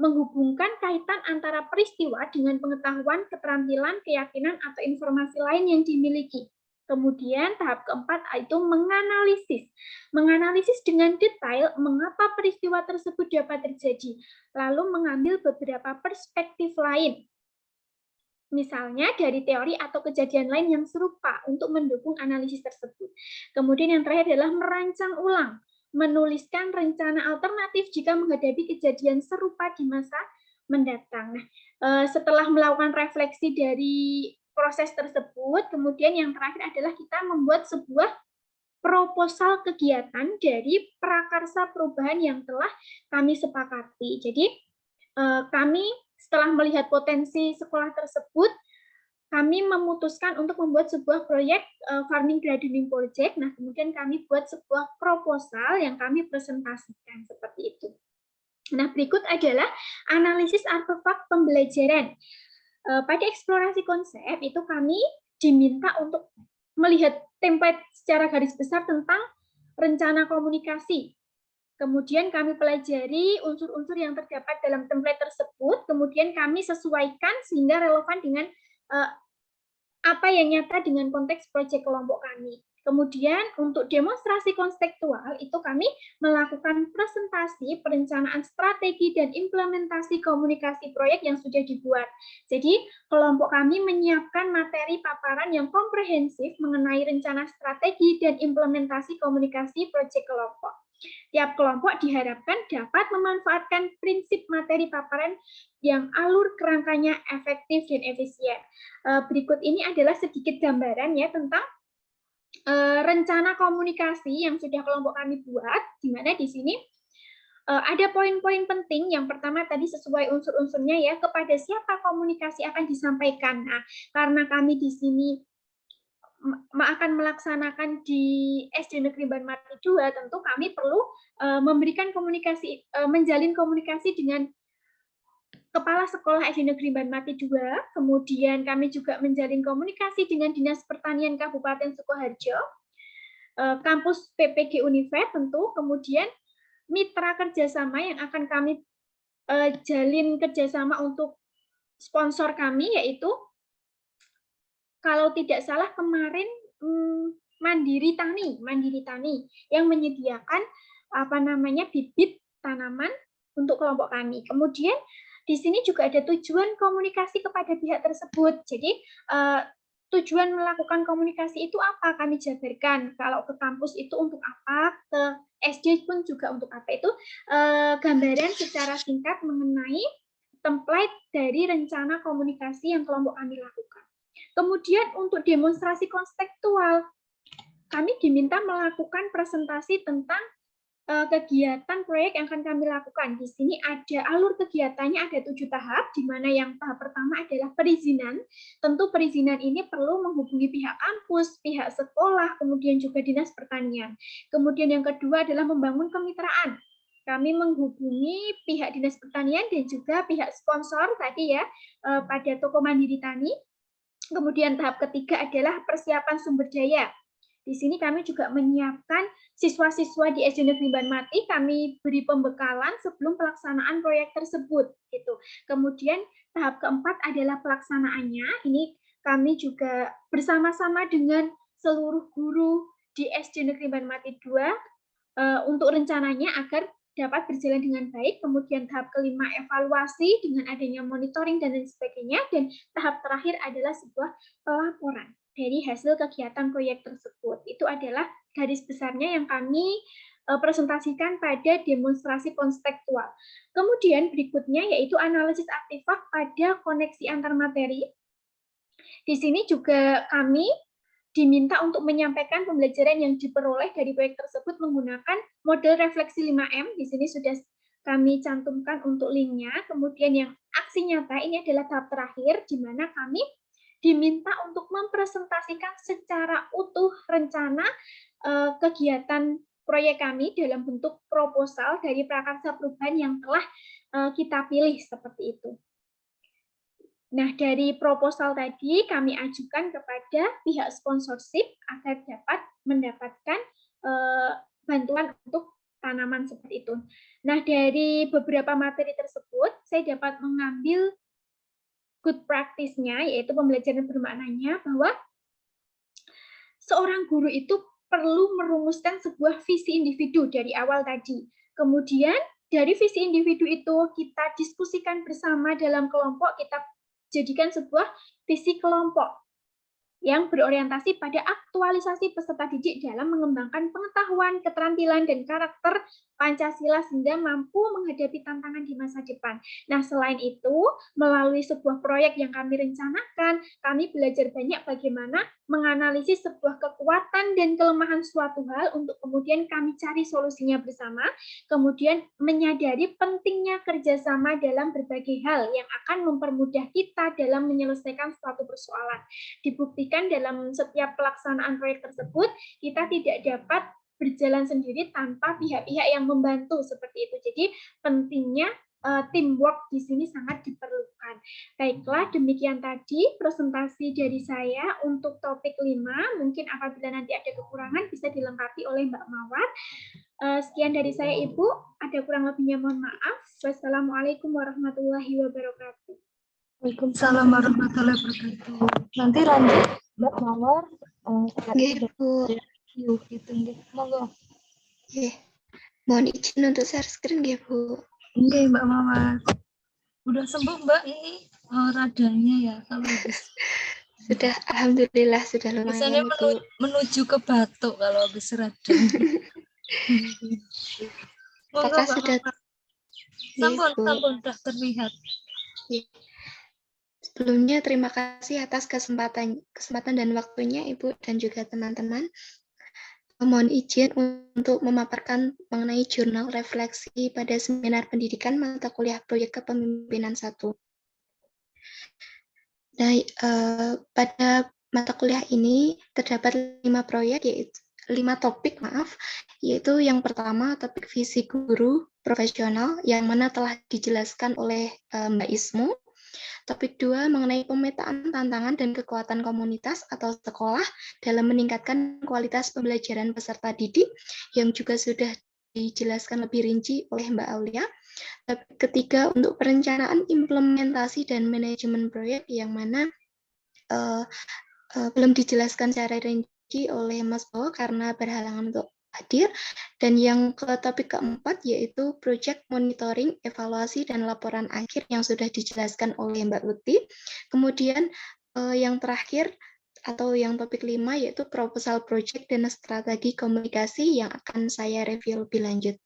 menghubungkan kaitan antara peristiwa dengan pengetahuan, keterampilan, keyakinan, atau informasi lain yang dimiliki. Kemudian tahap keempat itu menganalisis. Menganalisis dengan detail mengapa peristiwa tersebut dapat terjadi, lalu mengambil beberapa perspektif lain. Misalnya dari teori atau kejadian lain yang serupa untuk mendukung analisis tersebut. Kemudian yang terakhir adalah merancang ulang, menuliskan rencana alternatif jika menghadapi kejadian serupa di masa mendatang. Nah, setelah melakukan refleksi dari proses tersebut, kemudian yang terakhir adalah kita membuat sebuah proposal kegiatan dari prakarsa perubahan yang telah kami sepakati. Jadi kami setelah melihat potensi sekolah tersebut, kami memutuskan untuk membuat sebuah proyek farming gardening project. Nah, kemudian kami buat sebuah proposal yang kami presentasikan seperti itu. Nah, berikut adalah analisis artefak pembelajaran. Pada eksplorasi konsep itu kami diminta untuk melihat template secara garis besar tentang rencana komunikasi. Kemudian kami pelajari unsur-unsur yang terdapat dalam template tersebut, kemudian kami sesuaikan sehingga relevan dengan apa yang nyata dengan konteks proyek kelompok kami. Kemudian untuk demonstrasi konseptual itu kami melakukan presentasi, perencanaan strategi, dan implementasi komunikasi proyek yang sudah dibuat. Jadi kelompok kami menyiapkan materi paparan yang komprehensif mengenai rencana strategi dan implementasi komunikasi proyek kelompok. Tiap kelompok diharapkan dapat memanfaatkan prinsip materi paparan yang alur kerangkanya efektif dan efisien. Berikut ini adalah sedikit gambaran ya tentang rencana komunikasi yang sudah kelompok kami buat, di mana di sini ada poin-poin penting. Yang pertama tadi sesuai unsur-unsurnya ya, kepada siapa komunikasi akan disampaikan. Nah, karena kami di sini akan melaksanakan di SD Negeri Banmati 2, tentu kami perlu memberikan komunikasi, menjalin komunikasi dengan Kepala Sekolah SD Negeri Banmati 2, kemudian kami juga menjalin komunikasi dengan Dinas Pertanian Kabupaten Sukoharjo, kampus PPG Univet tentu, kemudian mitra kerjasama yang akan kami jalin kerjasama untuk sponsor kami, yaitu kalau tidak salah kemarin Mandiri Tani yang menyediakan bibit tanaman untuk kelompok kami. Kemudian di sini juga ada tujuan komunikasi kepada pihak tersebut. Jadi tujuan melakukan komunikasi itu apa? Kami jabarkan. Kalau ke kampus itu untuk apa? Ke SD pun juga untuk apa? Itu gambaran secara singkat mengenai template dari rencana komunikasi yang kelompok kami lakukan. Kemudian untuk demonstrasi konseptual, kami diminta melakukan presentasi tentang kegiatan proyek yang akan kami lakukan. Di sini ada alur kegiatannya, ada 7 tahap, di mana yang tahap pertama adalah perizinan. Tentu perizinan ini perlu menghubungi pihak kampus, pihak sekolah, kemudian juga Dinas Pertanian. Kemudian yang kedua adalah membangun kemitraan. Kami menghubungi pihak Dinas Pertanian dan juga pihak sponsor tadi ya, pada Toko Mandiri Tani. Kemudian tahap ketiga adalah persiapan sumber daya. Di sini kami juga menyiapkan siswa-siswa di SD Negeri Banmati, kami beri pembekalan sebelum pelaksanaan proyek tersebut. Gitu. Kemudian tahap keempat adalah pelaksanaannya. Ini kami juga bersama-sama dengan seluruh guru di SD Negeri Banmati 2 untuk rencananya agar dapat berjalan dengan baik. Kemudian tahap kelima evaluasi dengan adanya monitoring dan lain sebagainya, dan tahap terakhir adalah sebuah pelaporan dari hasil kegiatan proyek tersebut. Itu adalah garis besarnya yang kami presentasikan pada demonstrasi konseptual. Kemudian berikutnya yaitu analisis artefak pada koneksi antar materi. Di sini juga kami diminta untuk menyampaikan pembelajaran yang diperoleh dari proyek tersebut menggunakan model refleksi 5M. Di sini sudah kami cantumkan untuk linknya. Kemudian yang aksi nyata ini adalah tahap terakhir, di mana kami diminta untuk mempresentasikan secara utuh rencana kegiatan proyek kami dalam bentuk proposal dari prakarsa perubahan yang telah kita pilih seperti itu. Nah, dari proposal tadi kami ajukan kepada pihak sponsorship agar dapat mendapatkan bantuan untuk tanaman seperti itu. Nah, dari beberapa materi tersebut, saya dapat mengambil good practice-nya, yaitu pembelajaran bermaknanya, bahwa seorang guru itu perlu merumuskan sebuah visi individu dari awal tadi. Kemudian, dari visi individu itu kita diskusikan bersama dalam kelompok, kita jadikan sebuah visi kelompok yang berorientasi pada aktualisasi peserta didik dalam mengembangkan pengetahuan, keterampilan, dan karakter Pancasila sehingga mampu menghadapi tantangan di masa depan. Nah, selain itu, melalui sebuah proyek yang kami rencanakan, kami belajar banyak bagaimana menganalisis sebuah kekuatan dan kelemahan suatu hal untuk kemudian kami cari solusinya bersama, kemudian menyadari pentingnya kerjasama dalam berbagai hal yang akan mempermudah kita dalam menyelesaikan suatu persoalan. Dibuktikan dalam setiap pelaksanaan proyek tersebut, kita tidak dapat berjalan sendiri tanpa pihak-pihak yang membantu seperti itu. Jadi pentingnya teamwork di sini sangat diperlukan. Baiklah, demikian tadi presentasi dari saya untuk topik 5. Mungkin apabila nanti ada kekurangan bisa dilengkapi oleh Mbak Mawar. Sekian dari saya, Ibu. Ada kurang lebihnya mohon maaf. Wassalamualaikum warahmatullahi wabarakatuh. Waalaikumsalam warahmatullahi wabarakatuh. Nanti lanjut Mbak Mawar. Nggih, Bu. Gitu, monggo. Nggih. Mohon izin untuk share screen nggih, Bu. Oke, Mbak Mawar. Udah sembuh, Mbak, ini radanya ya kalau habis. Sudah, alhamdulillah sudah lumayan. Biasanya menuju ke batuk kalau habis radang. Apakah sudah? Sampun sudah terlihat. Sebelumnya terima kasih atas kesempatan dan waktunya Ibu dan juga teman-teman. Mohon izin untuk memaparkan mengenai jurnal refleksi pada seminar pendidikan mata kuliah proyek kepemimpinan 1. Nah, pada mata kuliah ini terdapat 5 proyek, yaitu 5 topik, yaitu yang pertama topik visi guru profesional yang mana telah dijelaskan oleh Mbak Ismu. Topik 2 mengenai pemetaan tantangan dan kekuatan komunitas atau sekolah dalam meningkatkan kualitas pembelajaran peserta didik yang juga sudah dijelaskan lebih rinci oleh Mbak Aulia. Topik ketiga untuk perencanaan, implementasi, dan manajemen proyek yang mana belum dijelaskan secara rinci oleh Mas Bowo karena berhalangan untuk hadir. Dan yang ke topik keempat yaitu project monitoring, evaluasi, dan laporan akhir yang sudah dijelaskan oleh Mbak Uti. Kemudian yang terakhir atau yang topik 5 yaitu proposal project dan strategi komunikasi yang akan saya review lebih lanjut.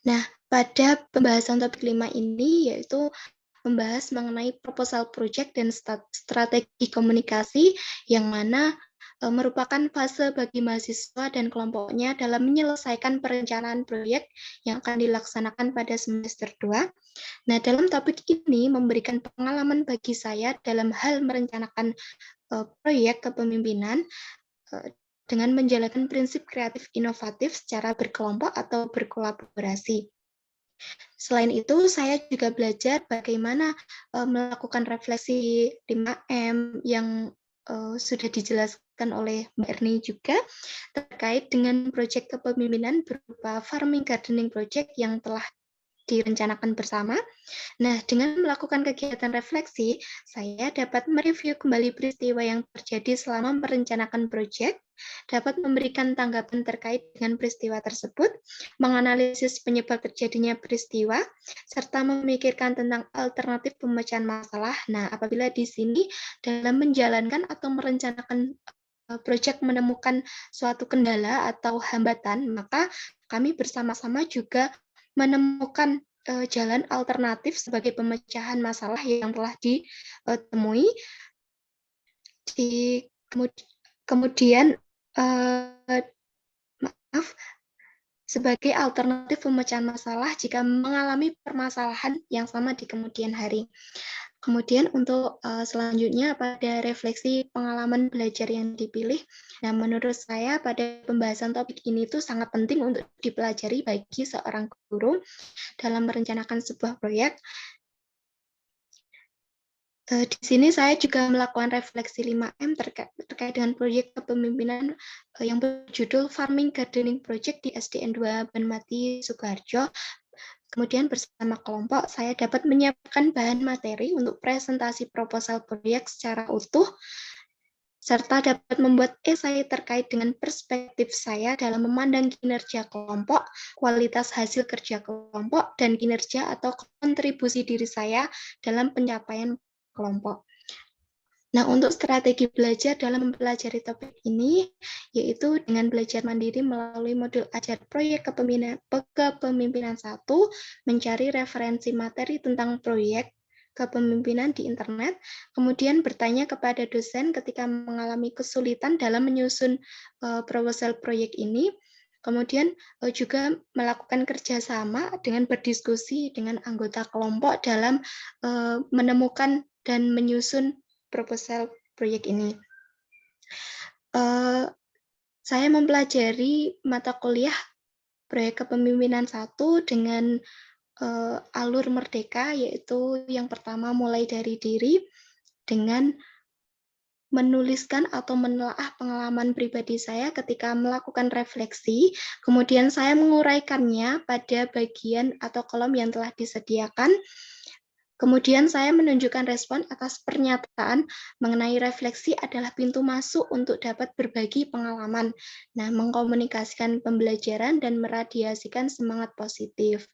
Nah, pada pembahasan topik 5 ini yaitu membahas mengenai proposal project dan strategi komunikasi yang mana merupakan fase bagi mahasiswa dan kelompoknya dalam menyelesaikan perencanaan proyek yang akan dilaksanakan pada semester 2. Nah, dalam topik ini memberikan pengalaman bagi saya dalam hal merencanakan proyek kepemimpinan dengan menjalankan prinsip kreatif inovatif secara berkelompok atau berkolaborasi. Selain itu, saya juga belajar bagaimana melakukan refleksi 5M yang sudah dijelaskan oleh Mbak Erni juga terkait dengan proyek kepemimpinan berupa farming gardening project yang telah direncanakan bersama. Nah, dengan melakukan kegiatan refleksi, saya dapat mereview kembali peristiwa yang terjadi selama merencanakan proyek, dapat memberikan tanggapan terkait dengan peristiwa tersebut, menganalisis penyebab terjadinya peristiwa, serta memikirkan tentang alternatif pemecahan masalah. Nah, apabila di sini dalam menjalankan atau merencanakan proyek menemukan suatu kendala atau hambatan, maka kami bersama-sama juga menemukan jalan alternatif sebagai pemecahan masalah yang telah ditemui. Kemudian sebagai alternatif pemecahan masalah jika mengalami permasalahan yang sama di kemudian hari. Kemudian untuk selanjutnya pada refleksi pengalaman belajar yang dipilih. Nah, menurut saya pada pembahasan topik ini tuh sangat penting untuk dipelajari bagi seorang guru dalam merencanakan sebuah proyek. Di sini saya juga melakukan refleksi 5M terkait dengan proyek kepemimpinan yang berjudul Farming Gardening Project di SDN 2 Banmati, Sukoharjo. Kemudian bersama kelompok, saya dapat menyiapkan bahan materi untuk presentasi proposal proyek secara utuh, serta dapat membuat esai terkait dengan perspektif saya dalam memandang kinerja kelompok, kualitas hasil kerja kelompok, dan kinerja atau kontribusi diri saya dalam pencapaian kelompok. Nah, untuk strategi belajar dalam mempelajari topik ini, yaitu dengan belajar mandiri melalui modul ajar proyek kepemimpinan 1, mencari referensi materi tentang proyek kepemimpinan di internet, kemudian bertanya kepada dosen ketika mengalami kesulitan dalam menyusun proposal proyek ini, kemudian juga melakukan kerjasama dengan berdiskusi dengan anggota kelompok dalam menemukan dan menyusun proposal proyek ini. Saya mempelajari mata kuliah proyek kepemimpinan 1 dengan alur merdeka, yaitu yang pertama mulai dari diri dengan menuliskan atau menelaah pengalaman pribadi saya ketika melakukan refleksi, kemudian saya menguraikannya pada bagian atau kolom yang telah disediakan. Kemudian saya menunjukkan respon atas pernyataan mengenai refleksi adalah pintu masuk untuk dapat berbagi pengalaman. Nah, mengkomunikasikan pembelajaran dan meradiasikan semangat positif.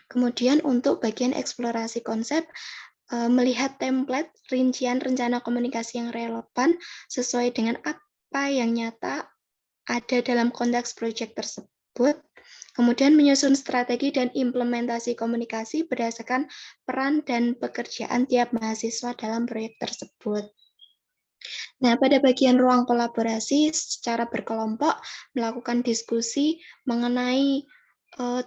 Kemudian untuk bagian eksplorasi konsep, melihat template rincian rencana komunikasi yang relevan sesuai dengan apa yang nyata ada dalam konteks proyek tersebut. Kemudian menyusun strategi dan implementasi komunikasi berdasarkan peran dan pekerjaan tiap mahasiswa dalam proyek tersebut. Nah, pada bagian ruang kolaborasi secara berkelompok, melakukan diskusi mengenai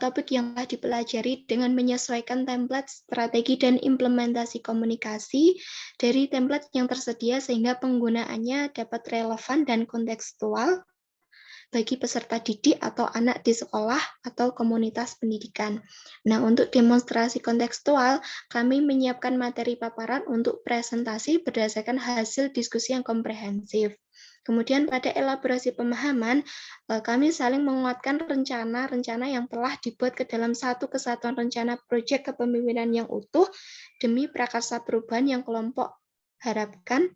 topik yang telah dipelajari dengan menyesuaikan template, strategi, dan implementasi komunikasi dari template yang tersedia sehingga penggunaannya dapat relevan dan kontekstual bagi peserta didik atau anak di sekolah atau komunitas pendidikan. Nah, untuk demonstrasi kontekstual, kami menyiapkan materi paparan untuk presentasi berdasarkan hasil diskusi yang komprehensif. Kemudian pada elaborasi pemahaman, kami saling menguatkan rencana-rencana yang telah dibuat ke dalam satu kesatuan rencana proyek kepemimpinan yang utuh demi prakarsa perubahan yang kelompok harapkan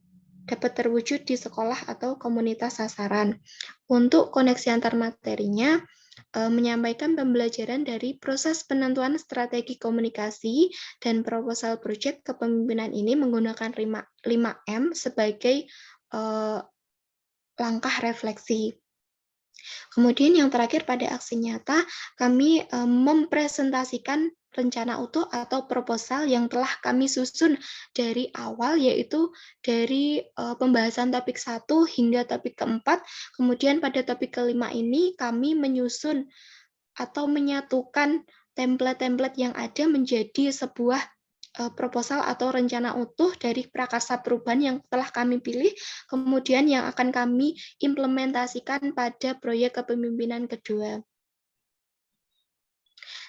dapat terwujud di sekolah atau komunitas sasaran. Untuk koneksi antar materinya, menyampaikan pembelajaran dari proses penentuan strategi komunikasi dan proposal proyek kepemimpinan ini menggunakan 5M sebagai langkah refleksi. Kemudian yang terakhir pada aksi nyata, kami mempresentasikan rencana utuh atau proposal yang telah kami susun dari awal, yaitu dari pembahasan topik 1 hingga topik keempat. Kemudian pada topik kelima ini kami menyusun atau menyatukan template-template yang ada menjadi sebuah proposal atau rencana utuh dari prakarsa perubahan yang telah kami pilih, kemudian yang akan kami implementasikan pada proyek kepemimpinan kedua.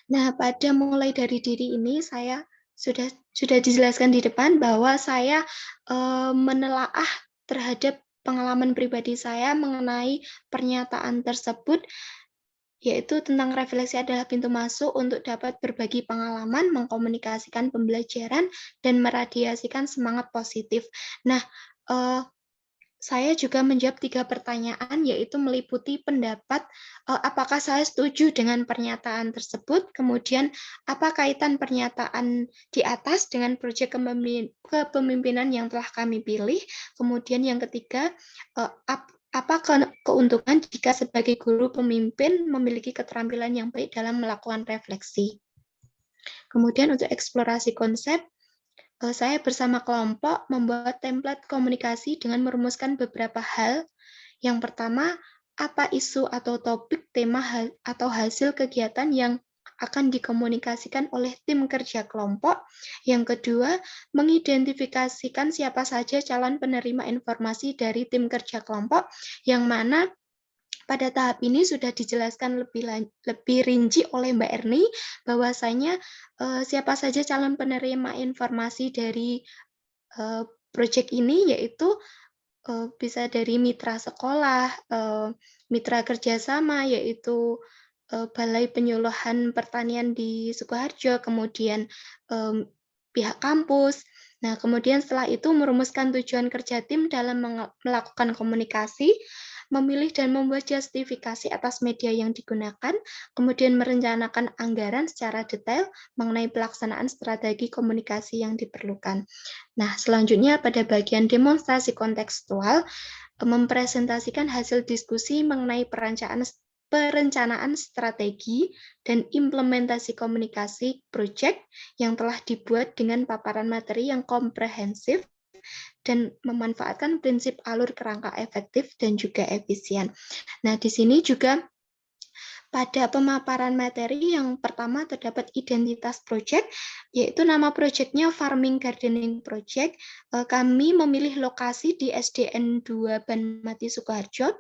Nah, pada mulai dari diri ini saya sudah dijelaskan di depan bahwa saya menelaah terhadap pengalaman pribadi saya mengenai pernyataan tersebut, yaitu tentang refleksi adalah pintu masuk untuk dapat berbagi pengalaman, mengkomunikasikan pembelajaran, dan meradiasikan semangat positif. Nah, saya juga menjawab 3 pertanyaan, yaitu meliputi pendapat, apakah saya setuju dengan pernyataan tersebut, kemudian apa kaitan pernyataan di atas dengan proyek kepemimpinan yang telah kami pilih, kemudian yang ketiga, apa keuntungan jika sebagai guru pemimpin memiliki keterampilan yang baik dalam melakukan refleksi. Kemudian untuk eksplorasi konsep, saya bersama kelompok membuat template komunikasi dengan merumuskan beberapa hal. Yang pertama, apa isu atau topik, tema, atau hasil kegiatan yang akan dikomunikasikan oleh tim kerja kelompok. Yang kedua, mengidentifikasikan siapa saja calon penerima informasi dari tim kerja kelompok, yang mana pada tahap ini sudah dijelaskan lebih rinci oleh Mbak Erni, bahwasanya siapa saja calon penerima informasi dari proyek ini, yaitu bisa dari mitra sekolah, mitra kerjasama, yaitu Balai Penyuluhan Pertanian di Sukoharjo, kemudian pihak kampus. Nah, kemudian setelah itu merumuskan tujuan kerja tim dalam melakukan komunikasi, memilih dan membuat justifikasi atas media yang digunakan, kemudian merencanakan anggaran secara detail mengenai pelaksanaan strategi komunikasi yang diperlukan. Nah, selanjutnya pada bagian demonstrasi kontekstual, mempresentasikan hasil diskusi mengenai perencanaan strategi dan implementasi komunikasi proyek yang telah dibuat dengan paparan materi yang komprehensif dan memanfaatkan prinsip alur kerangka efektif dan juga efisien. Nah, di sini juga pada pemaparan materi yang pertama terdapat identitas proyek, yaitu nama proyeknya Farming Gardening Project. Kami memilih lokasi di SDN 2 Banmati Sukoharjo.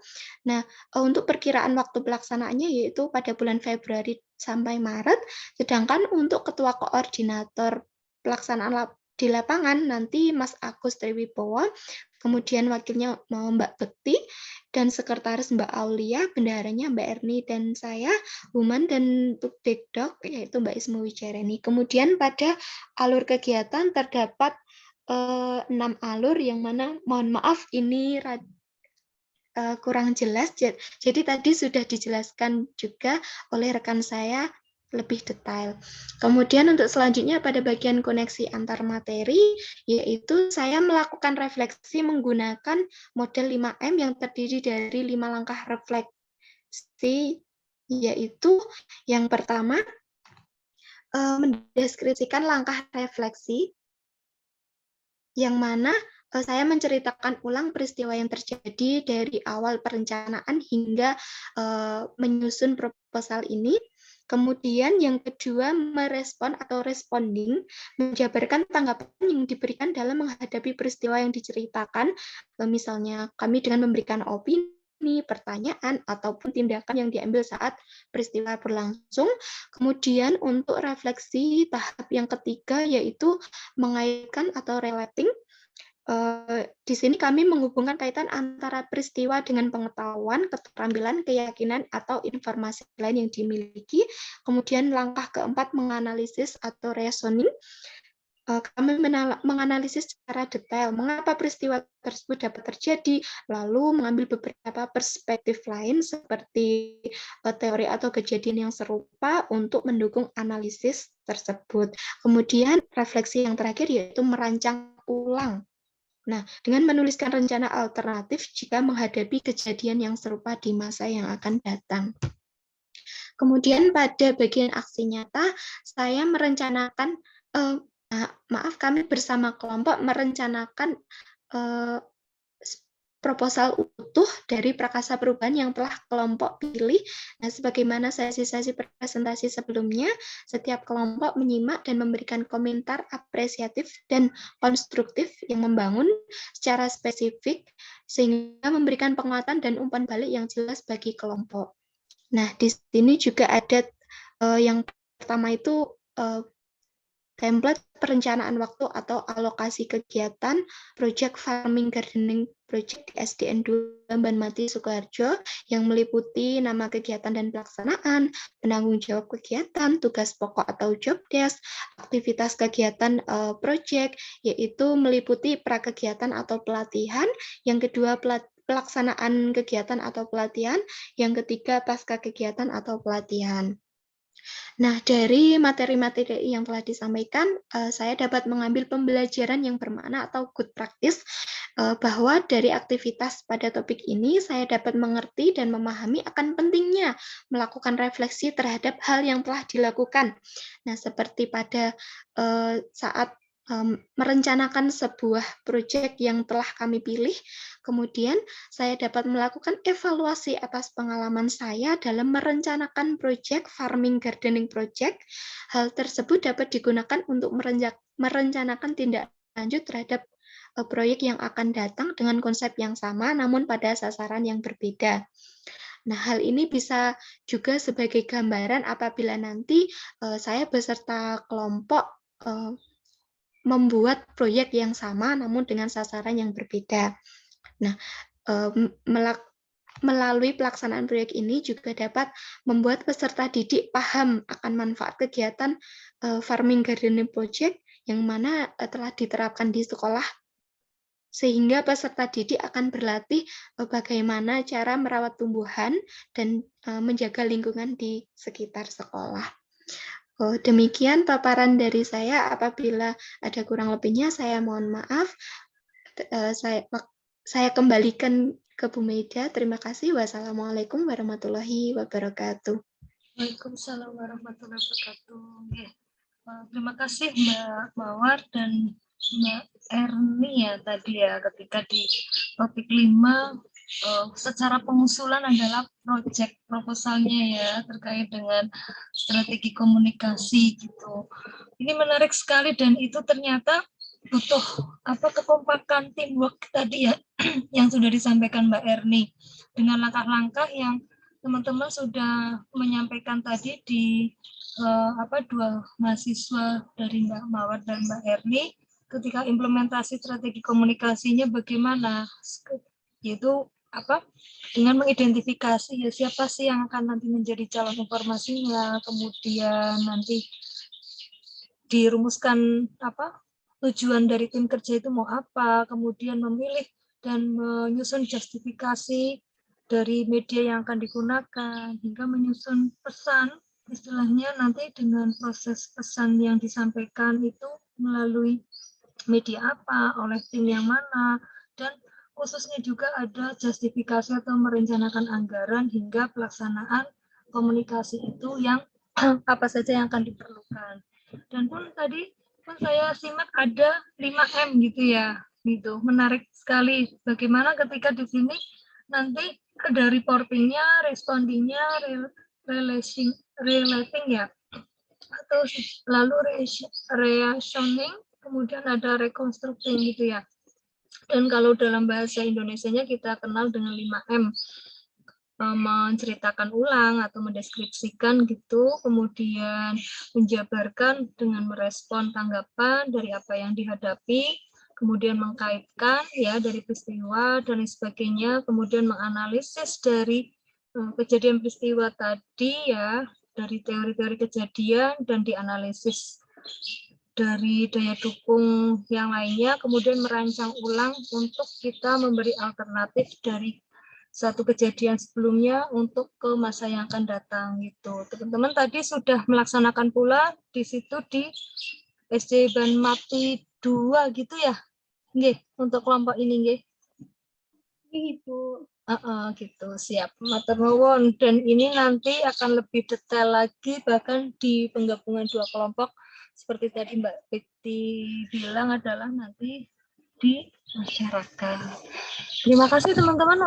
Nah, untuk perkiraan waktu pelaksanaannya yaitu pada bulan Februari sampai Maret, sedangkan untuk ketua koordinator pelaksanaan di lapangan nanti Mas Agus Triwibowo, kemudian wakilnya Mbak Bekti, dan sekretaris Mbak Aulia, bendaharanya Mbak Erni, dan saya, Human dan Tukdekdok, yaitu Mbak Ismu Wijareni. Kemudian pada alur kegiatan terdapat 6 alur, yang mana mohon maaf ini kurang jelas, jadi tadi sudah dijelaskan juga oleh rekan saya lebih detail. Kemudian untuk selanjutnya pada bagian koneksi antar materi, yaitu saya melakukan refleksi menggunakan model 5M yang terdiri dari 5 langkah refleksi, yaitu yang pertama, mendeskripsikan langkah refleksi, yang mana saya menceritakan ulang peristiwa yang terjadi dari awal perencanaan hingga menyusun proposal ini. Kemudian yang kedua, merespon atau responding, menjabarkan tanggapan yang diberikan dalam menghadapi peristiwa yang diceritakan, misalnya kami dengan memberikan opini, pertanyaan, ataupun tindakan yang diambil saat peristiwa berlangsung. Kemudian untuk refleksi tahap yang ketiga, yaitu mengaitkan atau relating. Di sini kami menghubungkan kaitan antara peristiwa dengan pengetahuan, keterampilan, keyakinan, atau informasi lain yang dimiliki. Kemudian langkah keempat, menganalisis atau reasoning. Kami menganalisis secara detail mengapa peristiwa tersebut dapat terjadi, lalu mengambil beberapa perspektif lain seperti teori atau kejadian yang serupa untuk mendukung analisis tersebut. Kemudian refleksi yang terakhir yaitu merancang ulang. Nah, dengan menuliskan rencana alternatif jika menghadapi kejadian yang serupa di masa yang akan datang. Kemudian pada bagian aksi nyata, saya merencanakan, kami bersama kelompok merencanakan proposal utuh dari prakasa perubahan yang telah kelompok pilih. Nah, sebagaimana sesi-sesi presentasi sebelumnya, setiap kelompok menyimak dan memberikan komentar apresiatif dan konstruktif yang membangun secara spesifik, sehingga memberikan penguatan dan umpan balik yang jelas bagi kelompok. Nah, di sini juga ada yang pertama itu template perencanaan waktu atau alokasi kegiatan Project Farming Gardening Project di SDN 2 Banmati Sukoharjo yang meliputi nama kegiatan dan pelaksanaan, penanggung jawab kegiatan, tugas pokok atau job desk, aktivitas kegiatan project, yaitu meliputi prakegiatan atau pelatihan, yang kedua pelaksanaan kegiatan atau pelatihan, yang ketiga pasca kegiatan atau pelatihan. Nah, dari materi-materi yang telah disampaikan, saya dapat mengambil pembelajaran yang bermakna atau good practice, bahwa dari aktivitas pada topik ini, saya dapat mengerti dan memahami akan pentingnya melakukan refleksi terhadap hal yang telah dilakukan. Nah, seperti pada saat merencanakan sebuah proyek yang telah kami pilih. Kemudian saya dapat melakukan evaluasi atas pengalaman saya dalam merencanakan proyek farming gardening project. Hal tersebut dapat digunakan untuk merencanakan tindak lanjut terhadap proyek yang akan datang dengan konsep yang sama namun pada sasaran yang berbeda. Nah, hal ini bisa juga sebagai gambaran apabila nanti saya beserta kelompok membuat proyek yang sama namun dengan sasaran yang berbeda. Nah, melalui pelaksanaan proyek ini juga dapat membuat peserta didik paham akan manfaat kegiatan farming gardening project yang mana telah diterapkan di sekolah, sehingga peserta didik akan berlatih bagaimana cara merawat tumbuhan dan menjaga lingkungan di sekitar sekolah. Demikian paparan dari saya. Apabila ada kurang lebihnya, saya mohon maaf. Saya kembalikan ke Bu Maida. Terima kasih. Wassalamualaikum warahmatullahi wabarakatuh. Waalaikumsalam warahmatullahi wabarakatuh. Terima kasih Mbak Mawar dan Mbak Erni ya tadi ya, ketika di topik 5 secara pengusulan adalah proyek proposalnya ya terkait dengan strategi komunikasi gitu. Ini menarik sekali dan itu ternyata butuh kekompakan teamwork tadi ya yang sudah disampaikan Mbak Erni dengan langkah-langkah yang teman-teman sudah menyampaikan tadi di dua mahasiswa dari Mbak Mawar dan Mbak Erni ketika implementasi strategi komunikasinya bagaimana, yaitu dengan mengidentifikasi ya siapa sih yang akan nanti menjadi calon informasinya, kemudian nanti dirumuskan tujuan dari tim kerja itu mau apa, kemudian memilih dan menyusun justifikasi dari media yang akan digunakan, hingga menyusun pesan, istilahnya nanti dengan proses pesan yang disampaikan itu melalui media apa, oleh tim yang mana, dan khususnya juga ada justifikasi atau merencanakan anggaran hingga pelaksanaan komunikasi itu yang apa saja yang akan diperlukan. Dan pun tadi pun saya simak ada 5M gitu ya, gitu. Menarik sekali bagaimana ketika di sini nanti ada reportingnya, respondingnya, relating ya, atau lalu reasoning, kemudian ada reconstructing gitu ya. Dan kalau dalam bahasa Indonesianya kita kenal dengan 5M, menceritakan ulang atau mendeskripsikan gitu, kemudian menjabarkan dengan merespon tanggapan dari apa yang dihadapi, kemudian mengkaitkan ya dari peristiwa dan sebagainya, kemudian menganalisis dari kejadian peristiwa tadi ya, dari teori-teori kejadian dan dianalisis dari daya dukung yang lainnya, kemudian merancang ulang untuk kita memberi alternatif dari satu kejadian sebelumnya untuk ke masa yang akan datang gitu. Teman-teman tadi sudah melaksanakan pula di situ di SD Banmati 2 gitu ya, nggih, untuk kelompok ini nggih. Ibu. Gitu, siap. Matur nuwun. Dan ini nanti akan lebih detail lagi bahkan di penggabungan dua kelompok seperti tadi Mbak Bekti bilang adalah nanti di masyarakat. Terima kasih teman-teman.